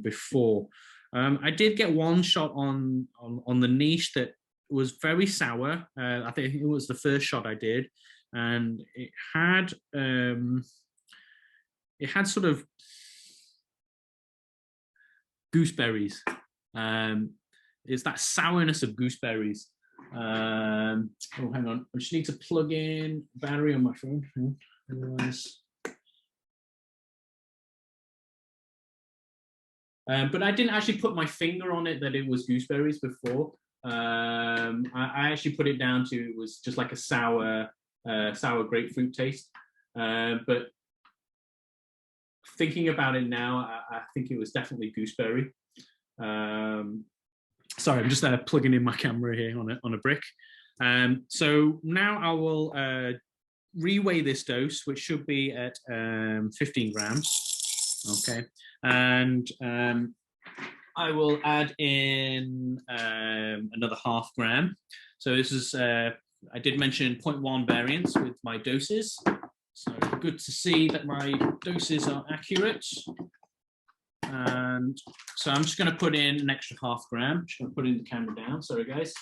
before. I did get one shot on the niche that was very sour. I think it was the first shot I did. And it had sort of gooseberries. It's that sourness of gooseberries. Oh, hang on. I just need to plug in battery on my phone. Otherwise. But I didn't actually put my finger on it that it was gooseberries before. I actually put it down to it was just like a sour grapefruit taste. But thinking about it now, I think it was definitely gooseberry. Sorry, I'm just plugging in my camera here on a brick. So now I will reweigh this dose, which should be at 15 grams. Okay, and I will add in another ½ gram. So this is, I did mention 0.1 variance with my doses. So good to see that my doses are accurate. And so I'm just going to put in an extra ½ gram. I'm just going to put in the camera down. Sorry, guys.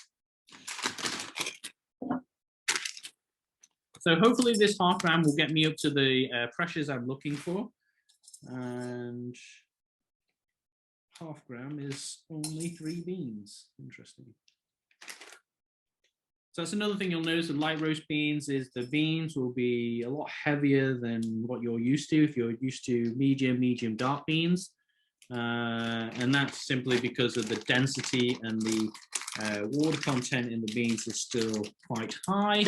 So hopefully this ½ gram will get me up to the pressures I'm looking for. And ½ gram is only 3 beans. Interesting. So that's another thing you'll notice with light roast beans is the beans will be a lot heavier than what you're used to if you're used to medium dark beans. And that's simply because of the density and the water content in the beans is still quite high.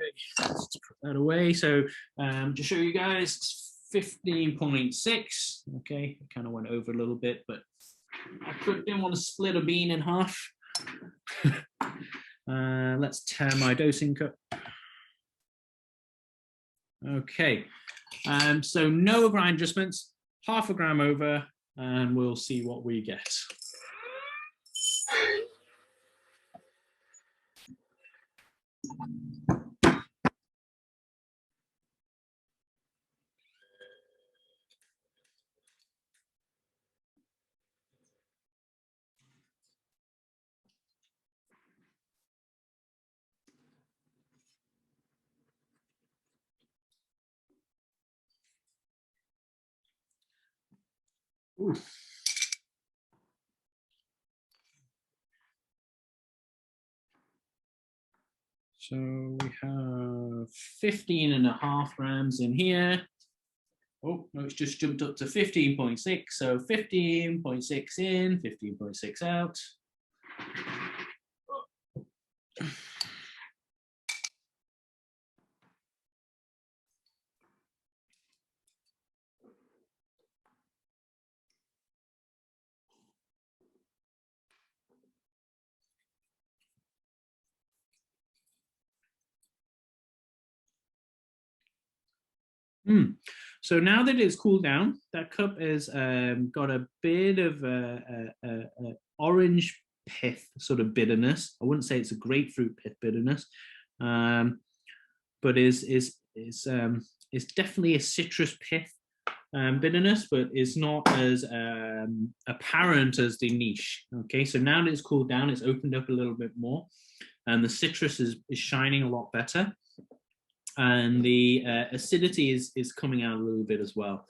Okay, let's put that away. So to show you guys, 15.6. Okay, I kind of went over a little bit, but I didn't want to split a bean in half. Let's tear my dosing cup. Okay, so no grind adjustments, ½ gram over, and we'll see what we get. Ooh. So we have 15.5 grams in here. Oh, no, it's just jumped up to 15.6. So 15.6 in, 15.6 out. So now that it's cooled down, that cup has got a bit of orange pith sort of bitterness. I wouldn't say it's a grapefruit pith bitterness, but is definitely a citrus pith bitterness, but it's not as apparent as the niche. Okay, so now that it's cooled down, it's opened up a little bit more, and the citrus is shining a lot better. And the acidity is coming out a little bit as well.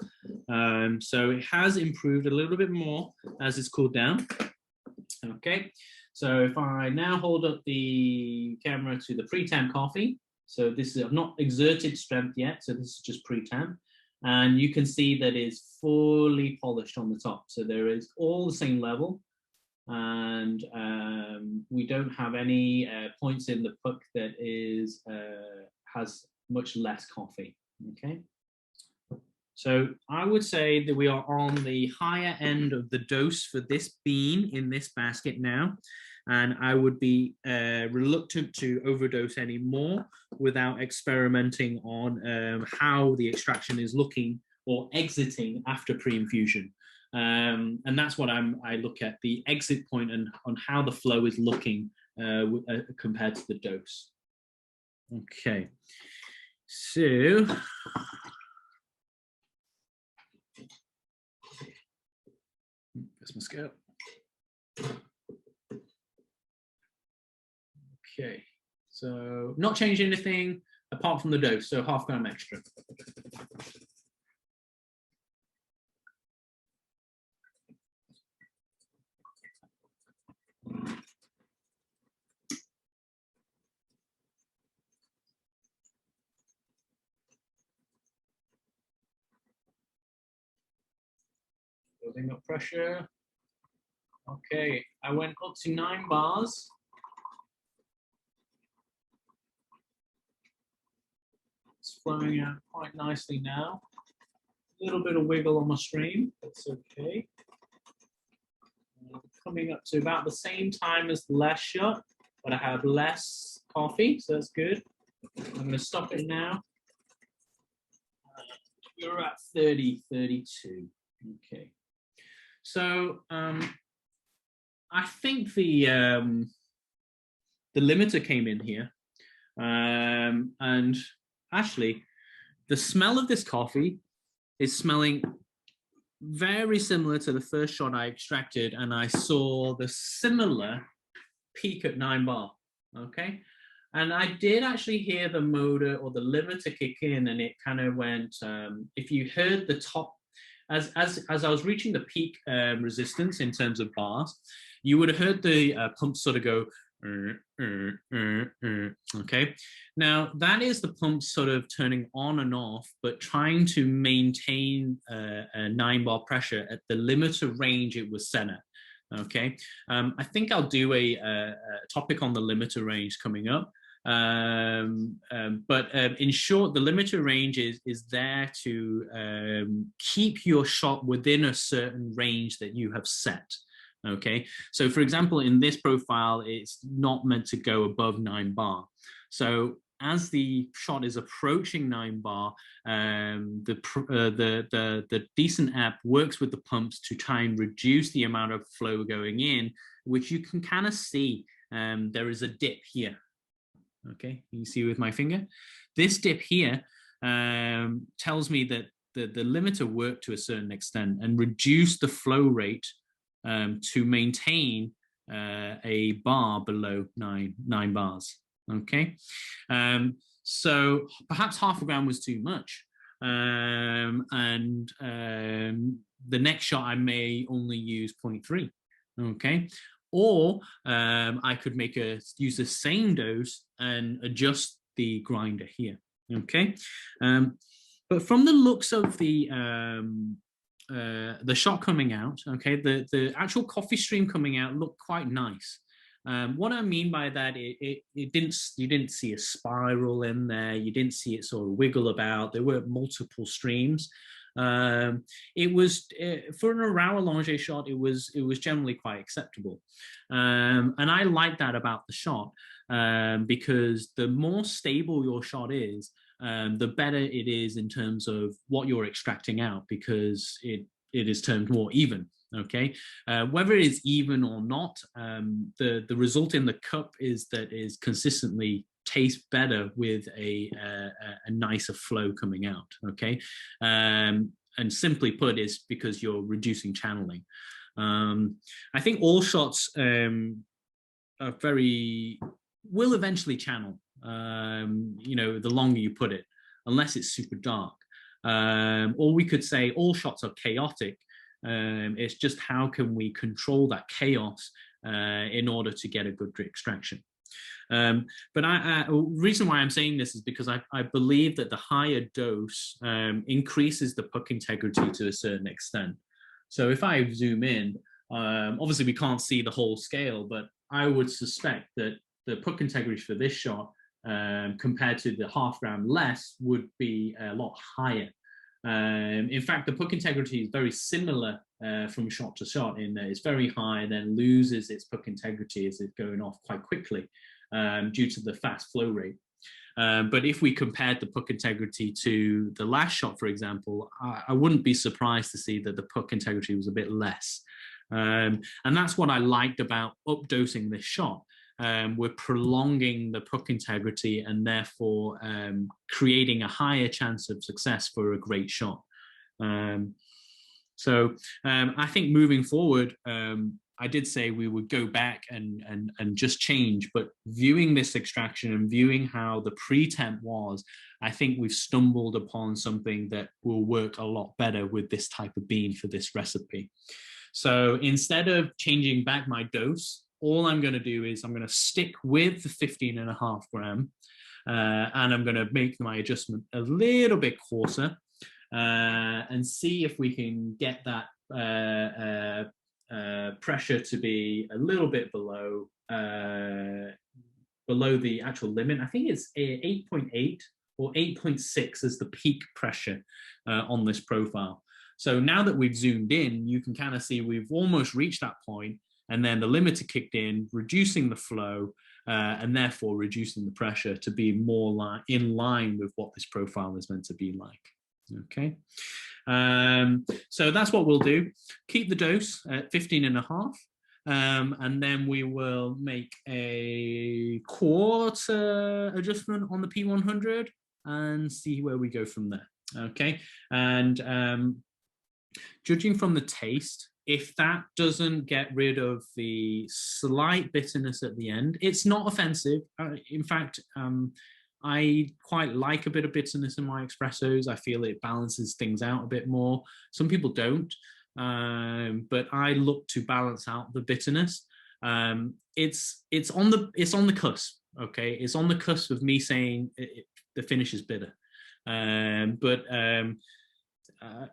So it has improved a little bit more as it's cooled down. Okay, so if I now hold up the camera to the pre-tamp coffee, so this is, I've not exerted strength yet, so this is just pre-tamp, and you can see that it's fully polished on the top. So there is all the same level, and we don't have any points in the puck that is has much less coffee. Okay, So I would say that we are on the higher end of the dose for this bean in this basket now. And I would be reluctant to overdose any more without experimenting on how the extraction is looking or exiting after pre-infusion. And that's what I look at, the exit point and on how the flow is looking compared to the dose. Okay, so that's my scale. Okay, so not changing anything apart from the dose, so 0.5 gram extra. Building up pressure. Okay, I went up to 9 bars. It's flowing out quite nicely now. A little bit of wiggle on my stream, that's okay. Coming up to about the same time as the last shot, but I have less coffee, so that's good. I'm going to stop it now. We're at 30, 32. Okay. So I think the limiter came in here, and actually, the smell of this coffee is smelling very similar to the first shot I extracted, and I saw the similar peak at 9 bar. Okay, and I did actually hear the motor or the limiter kick in, and it kind of went. If you heard the top. As I was reaching the peak resistance in terms of bars, you would have heard the pump sort of go, okay? Now, that is the pump sort of turning on and off, but trying to maintain a 9 bar pressure at the limiter range it was set at, okay? I think I'll do a topic on the limiter range coming up. But in short, the limiter range is there to keep your shot within a certain range that you have set. Okay, so for example, in this profile, it's not meant to go above 9 bar. So as the shot is approaching 9 bar, the decent app works with the pumps to try and reduce the amount of flow going in, which you can kind of see. There is a dip here. Okay, you see with my finger. This dip here tells me that the limiter worked to a certain extent and reduced the flow rate to maintain a bar below nine bars. Okay, so perhaps 0.5 gram was too much, and the next shot I may only use 0.3. Okay. Or I could use the same dose and adjust the grinder here, okay? But from the looks of the shot coming out, okay, the actual coffee stream coming out looked quite nice. What I mean by that, you didn't see a spiral in there, you didn't see it sort of wiggle about. There were multiple streams. It was for a Rao Allongé shot, it was generally quite acceptable, and I like that about the shot, because the more stable your shot is, the better it is in terms of what you're extracting out, because it is termed more even. Okay, whether it is even or not, the result in the cup is consistently taste better with a nicer flow coming out. Okay, and simply put, is because you're reducing channeling. I think all shots are will eventually channel. You know, the longer you put it, unless it's super dark. Or we could say all shots are chaotic. It's just how can we control that chaos in order to get a good extraction. But reason why I'm saying this is because I believe that the higher dose increases the puck integrity to a certain extent. So if I zoom in, obviously we can't see the whole scale, but I would suspect that the puck integrity for this shot compared to the 0.5 gram less would be a lot higher. In fact, the puck integrity is very similar from shot to shot in that it's very high and then loses its puck integrity as it's going off quite quickly due to the fast flow rate. But if we compared the puck integrity to the last shot, for example, I wouldn't be surprised to see that the puck integrity was a bit less. And that's what I liked about updosing this shot. We're prolonging the puck integrity and therefore creating a higher chance of success for a great shot. So I think moving forward, I did say we would go back and just change, but viewing this extraction and viewing how the pre-temp was, I think we've stumbled upon something that will work a lot better with this type of bean for this recipe. So instead of changing back my dose, all I'm going to do is I'm going to stick with the 15.5 gram and I'm going to make my adjustment a little bit coarser and see if we can get that pressure to be a little bit below the actual limit. I think it's 8.8 or 8.6 as the peak pressure on this profile. So now that we've zoomed in, you can kind of see we've almost reached that point, and then the limiter kicked in, reducing the flow and therefore reducing the pressure to be more in line with what this profile is meant to be like. Okay, so that's what we'll do. Keep the dose at 15.5, and then we will make a quarter adjustment on the P100 and see where we go from there. Okay, and judging from the taste, if that doesn't get rid of the slight bitterness at the end, it's not offensive. In fact, I quite like a bit of bitterness in my espressos. I feel it balances things out a bit more. Some people don't, but I look to balance out the bitterness. It's on the cusp. Okay, it's on the cusp of me saying the finish is bitter, but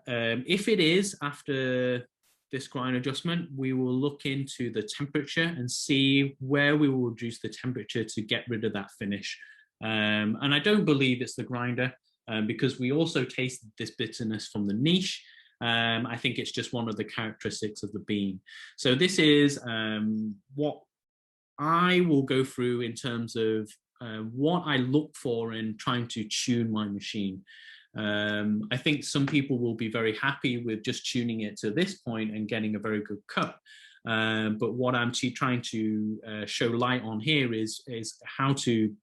if it is after this grind adjustment, we will look into the temperature and see where we will reduce the temperature to get rid of that finish. And I don't believe it's the grinder because we also tasted this bitterness from the niche. I think it's just one of the characteristics of the bean. So this is what I will go through in terms of what I look for in trying to tune my machine. I think some people will be very happy with just tuning it to this point and getting a very good cut. But what I'm trying to show light on here is how to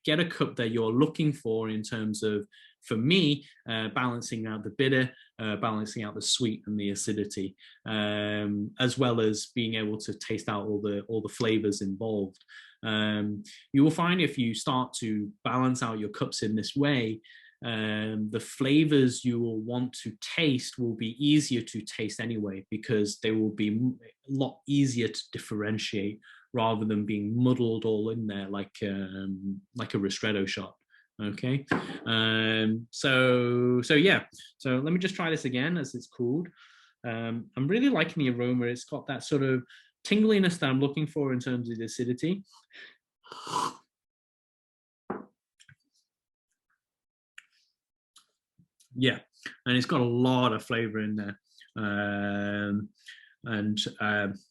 get a cup that you're looking for in terms of, for me, balancing out the bitter, balancing out the sweet and the acidity, as well as being able to taste out all the flavors involved. You will find if you start to balance out your cups in this way, the flavors you will want to taste will be easier to taste anyway, because they will be a lot easier to differentiate rather than being muddled all in there like a ristretto shot. Okay, so yeah, so let me just try this again as it's cooled. I'm really liking the aroma. It's got that sort of tingliness that I'm looking for in terms of the acidity. Yeah, and it's got a lot of flavor in there, and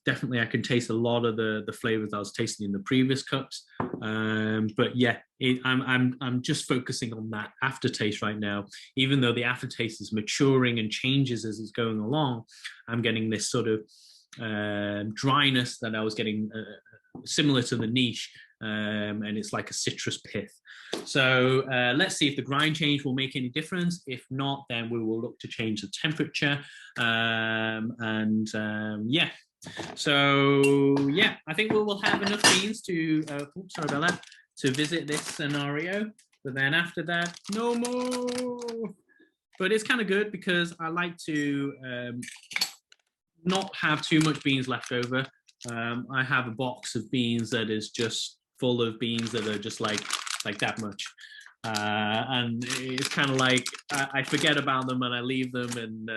definitely I can taste a lot of the flavors I was tasting in the previous cups. But yeah, I'm just focusing on that aftertaste right now. Even though the aftertaste is maturing and changes as it's going along, I'm getting this sort of dryness that I was getting similar to the niche, and it's like a citrus pith. So let's see if the grind change will make any difference. If not, then we will look to change the temperature. Yeah, so yeah, I think we will have enough beans to, sorry about that, to visit this scenario. But then after that, no more. But it's kind of good because I like to not have too much beans left over. I have a box of beans that is just full of beans that are just like that much, and it's kind of like I forget about them and I leave them, and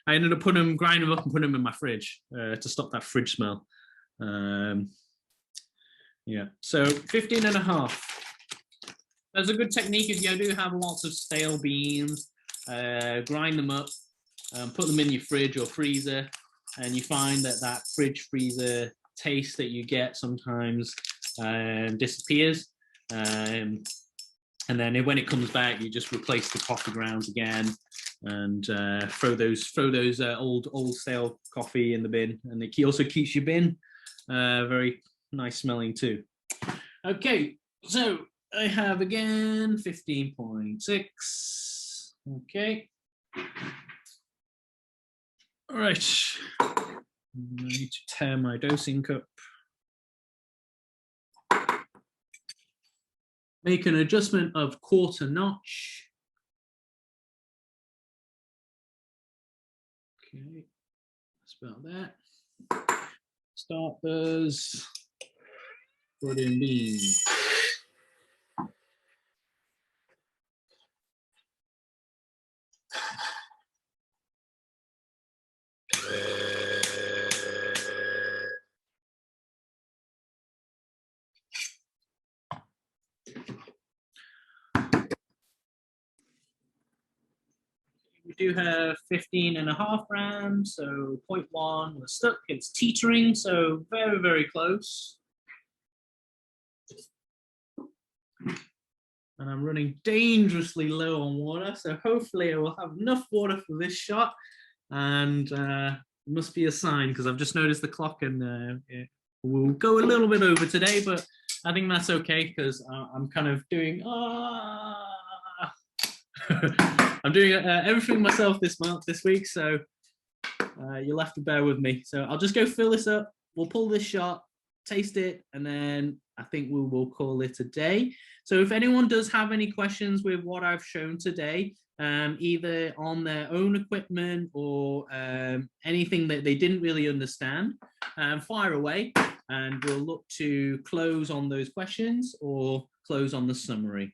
I ended up grinding them up and putting them in my fridge to stop that fridge smell. Yeah, so 15.5. There's a good technique if you do have lots of stale beans, grind them up, put them in your fridge or freezer, and you find that that fridge freezer taste that you get sometimes disappears. And then when it comes back, you just replace the coffee grounds again and throw those old stale coffee in the bin, and it also keeps your bin very nice smelling too. Okay, so I have again 15.6. Okay. All right. I need to tear my dosing cup. Make an adjustment of quarter notch. Okay, that's about that. Start burrs. Put in beans. We do have 15.5 grams, so 0.1 was stuck. It's teetering, so very, very close. And I'm running dangerously low on water, so hopefully I will have enough water for this shot. And it must be a sign, because I've just noticed the clock, and it will go a little bit over today, but I think that's okay, because I'm kind of doing I'm doing everything myself this week, so you'll have to bear with me. So I'll just go fill this up. We'll pull this shot, taste it, and then I think we will call it a day. So if anyone does have any questions with what I've shown today, either on their own equipment or anything that they didn't really understand, fire away, and we'll look to close on those questions or close on the summary.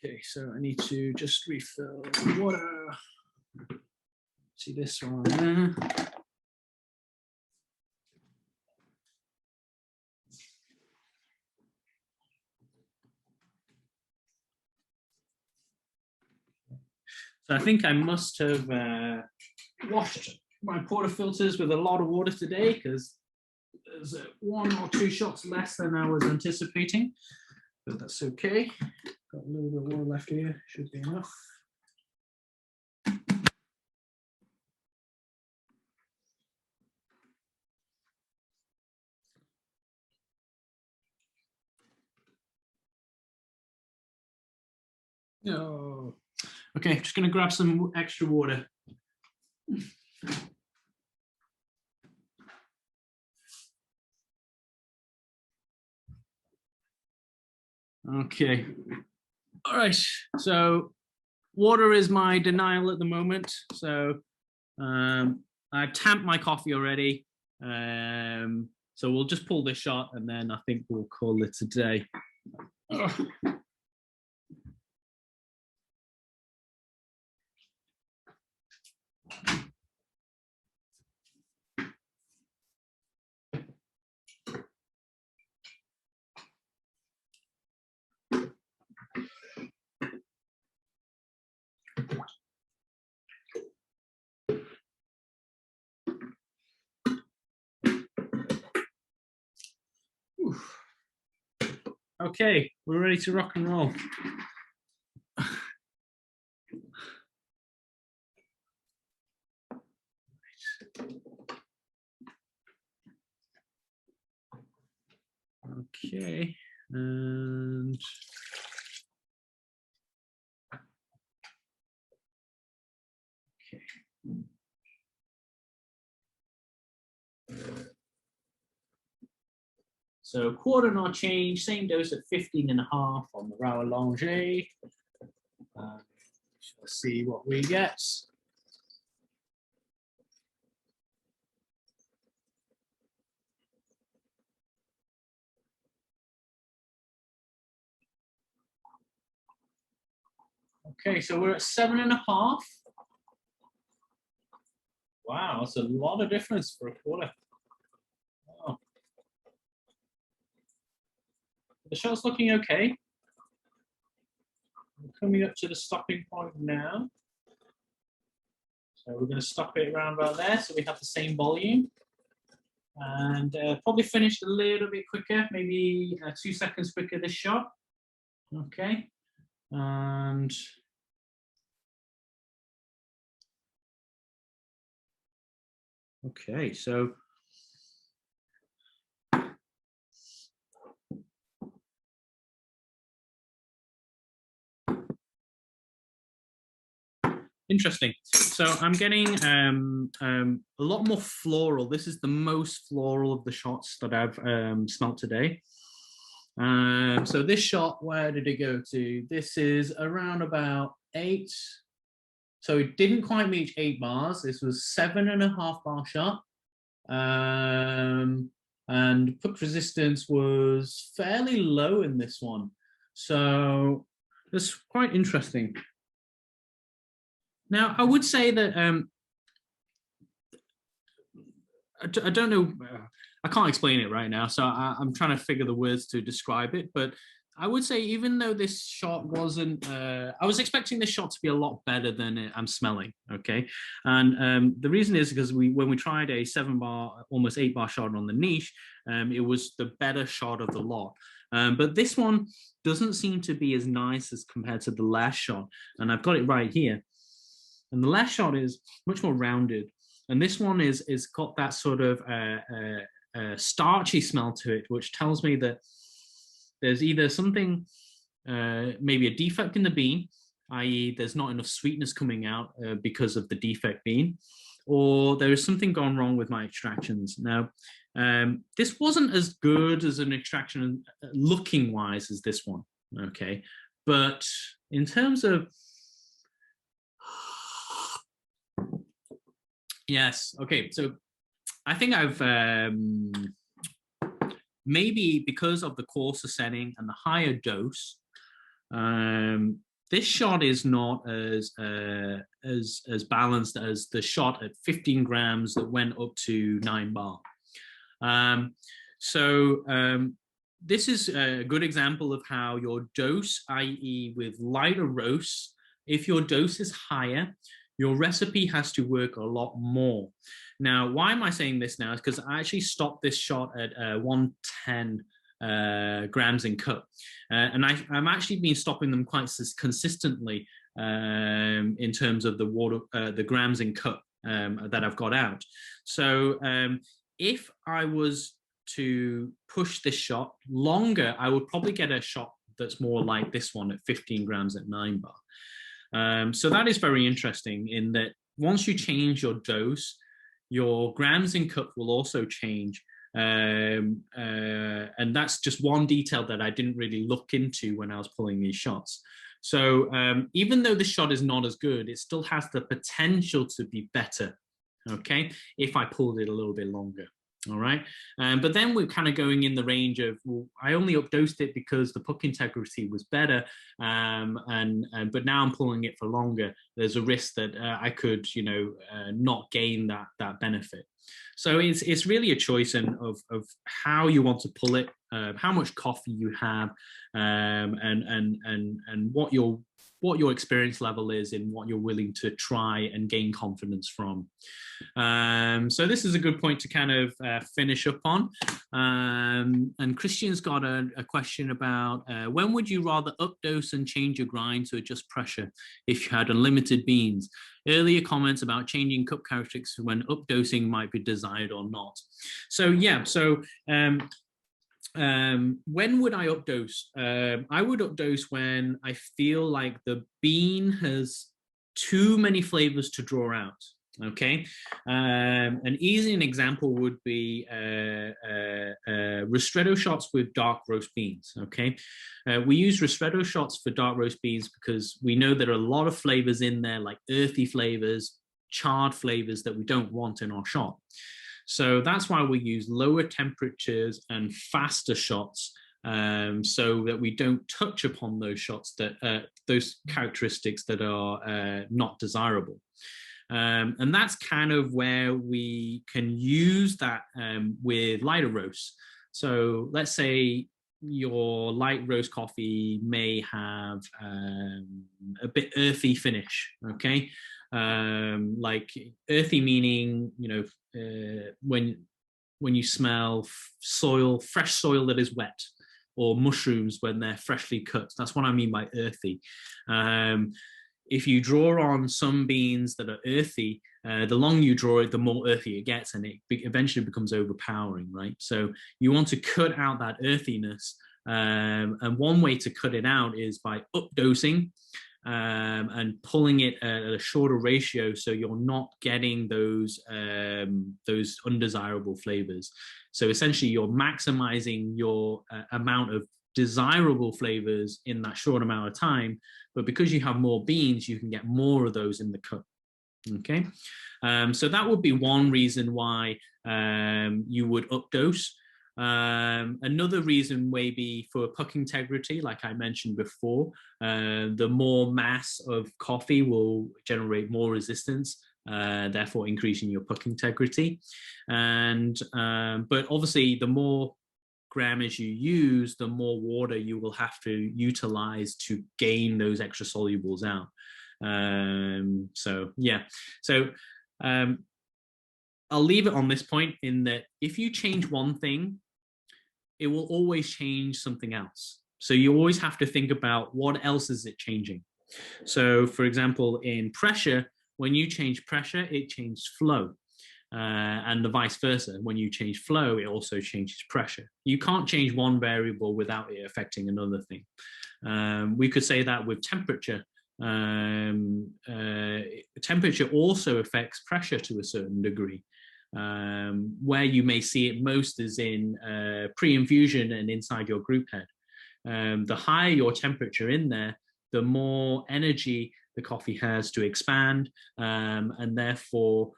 Okay, so I need to just refill the water. See this one there. So I think I must have washed my portafilters with a lot of water today, because there's 1 or 2 shots less than I was anticipating, but that's okay. Got a little bit of water left here, should be enough. No. Okay, just gonna grab some extra water. Okay. All right, so water is my denial at the moment. So I've tamped my coffee already. So we'll just pull this shot, and then I think we'll call it a day. Okay, we're ready to rock and roll. Okay, and okay. So quarter nor change, same dose at 15.5 on the Rao Allongé. Let's see what we get. Okay, so we're at 7.5. Wow, that's a lot of difference for a quarter. Wow. The shot's looking okay. We're coming up to the stopping point now. So we're going to stop it around about there so we have the same volume. And probably finish a little bit quicker, maybe 2 seconds quicker this shot. Okay. And okay, so interesting. So I'm getting a lot more floral. This is the most floral of the shots that I've smelt today. So this shot, where did it go to? This is around about 8. So it didn't quite meet 8 bars. This was 7.5 bar shot. And hook resistance was fairly low in this one. So that's quite interesting. Now, I would say that I don't know, I can't explain it right now, so I'm trying to figure the words to describe it, but I would say even though this shot wasn't, I was expecting this shot to be a lot better than I'm smelling, okay? And the reason is because when we tried a 7 bar, almost 8 bar shot on the niche, it was the better shot of the lot. But this one doesn't seem to be as nice as compared to the last shot, and I've got it right here. And the last shot is much more rounded. And this one is got that sort of starchy smell to it, which tells me that there's either something, maybe a defect in the bean, i.e. there's not enough sweetness coming out because of the defect bean, or there is something gone wrong with my extractions. Now, this wasn't as good as an extraction looking wise as this one, okay? But in terms of, yes, okay, so I think I've, maybe because of the coarser setting and the higher dose, this shot is not as balanced as the shot at 15 grams that went up to 9 bar. This is a good example of how your dose, i.e. with lighter roasts, if your dose is higher, your recipe has to work a lot more. Now, why am I saying this now? Is because I actually stopped this shot at 110 grams in cup. And I'm actually been stopping them quite consistently in terms of the water, the grams in cup that I've got out. So if I was to push this shot longer, I would probably get a shot that's more like this one at 15 grams at 9 bar. So that is very interesting in that once you change your dose, your grams in cup will also change. And that's just one detail that I didn't really look into when I was pulling these shots. So even though the shot is not as good, it still has the potential to be better, okay, if I pulled it a little bit longer. All right, but then we're kind of going in the range of, well, I only updosed it because the puck integrity was better, but now I'm pulling it for longer. There's a risk that I could, not gain that benefit. So it's really a choice of how you want to pull it, how much coffee you have, and what your experience level is and what you're willing to try and gain confidence from. So this is a good point to kind of finish up on. And Christian's got a question about when would you rather updose and change your grind to adjust pressure if you had unlimited beans? Earlier comments about changing cup characteristics when updosing might be desired or not. So yeah, when would I updose? I would updose when I feel like the bean has too many flavors to draw out. Okay, an easy example would be ristretto shots with dark roast beans. Okay, we use ristretto shots for dark roast beans because we know there are a lot of flavors in there, like earthy flavors, charred flavors that we don't want in our shot. So that's why we use lower temperatures and faster shots, so that we don't touch upon those shots that those characteristics that are not desirable. And that's kind of where we can use that with lighter roasts. So let's say your light roast coffee may have a bit earthy finish, okay? Like earthy meaning, you know, when you smell soil, fresh soil that is wet, or mushrooms when they're freshly cut. That's what I mean by earthy. If you draw on some beans that are earthy, the longer you draw it, the more earthy it gets, and it eventually becomes overpowering, right? So you want to cut out that earthiness. And one way to cut it out is by updosing and pulling it at a shorter ratio, so you're not getting those undesirable flavors. So essentially, you're maximizing your amount of desirable flavors in that short amount of time, but because you have more beans, you can get more of those in the cup. Okay, so that would be one reason why you would updose. Another reason may be for puck integrity, like I mentioned before. The more mass of coffee will generate more resistance, therefore increasing your puck integrity. And but obviously, the more grammage you use, the more water you will have to utilize to gain those extra solubles out. So yeah, so I'll leave it on this point, in that if you change one thing, it will always change something else. So you always have to think about what else is it changing. So for example, in pressure, when you change pressure, it changes flow. And the vice versa. When you change flow, it also changes pressure. You can't change one variable without it affecting another thing. We could say that with temperature. Temperature also affects pressure to a certain degree. Where you may see it most is in pre-infusion and inside your group head. The higher your temperature in there, the more energy the coffee has to expand, and therefore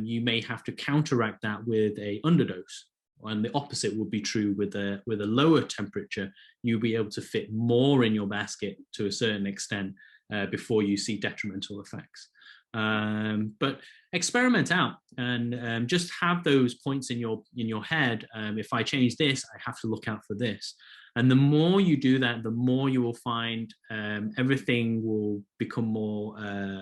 you may have to counteract that with a underdose. And the opposite would be true with a lower temperature. You'll be able to fit more in your basket to a certain extent before you see detrimental effects. But experiment out and just have those points in your head. If I change this, I have to look out for this. And the more you do that, the more you will find everything will become more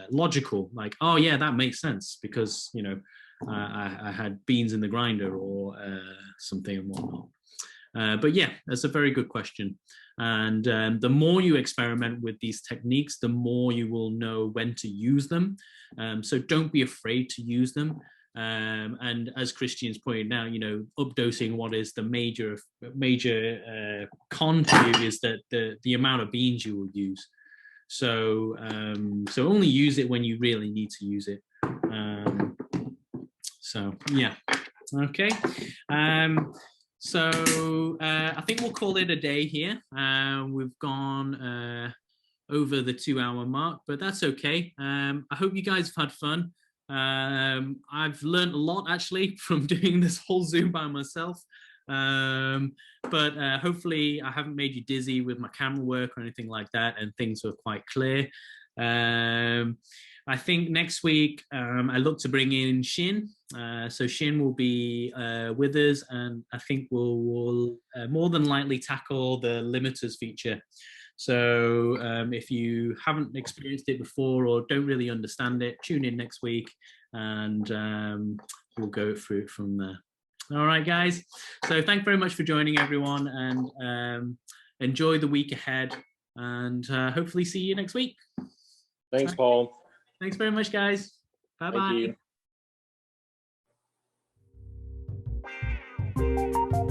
logical. Like, oh yeah, that makes sense because, you know, I had beans in the grinder or something and whatnot. But yeah, that's a very good question. And the more you experiment with these techniques, the more you will know when to use them. So don't be afraid to use them. And as Christian's pointed out, you know, updosing, what is the major con to you is that the amount of beans you will use. So so only use it when you really need to use it. So yeah, okay. So I think we'll call it a day here. We've gone over the 2-hour mark, but that's okay. I hope you guys have had fun. I've learned a lot actually from doing this whole Zoom by myself. But hopefully I haven't made you dizzy with my camera work or anything like that, and things were quite clear. I think next week I look to bring in Shin. So Shin will be with us, and I think we'll more than likely tackle the limiters feature. So if you haven't experienced it before or don't really understand it, tune in next week and we'll go through it from there. All right, guys. So thank you very much for joining, everyone, and enjoy the week ahead, and hopefully see you next week. Thanks, Paul. Thanks very much, guys. Bye-bye. Thank you.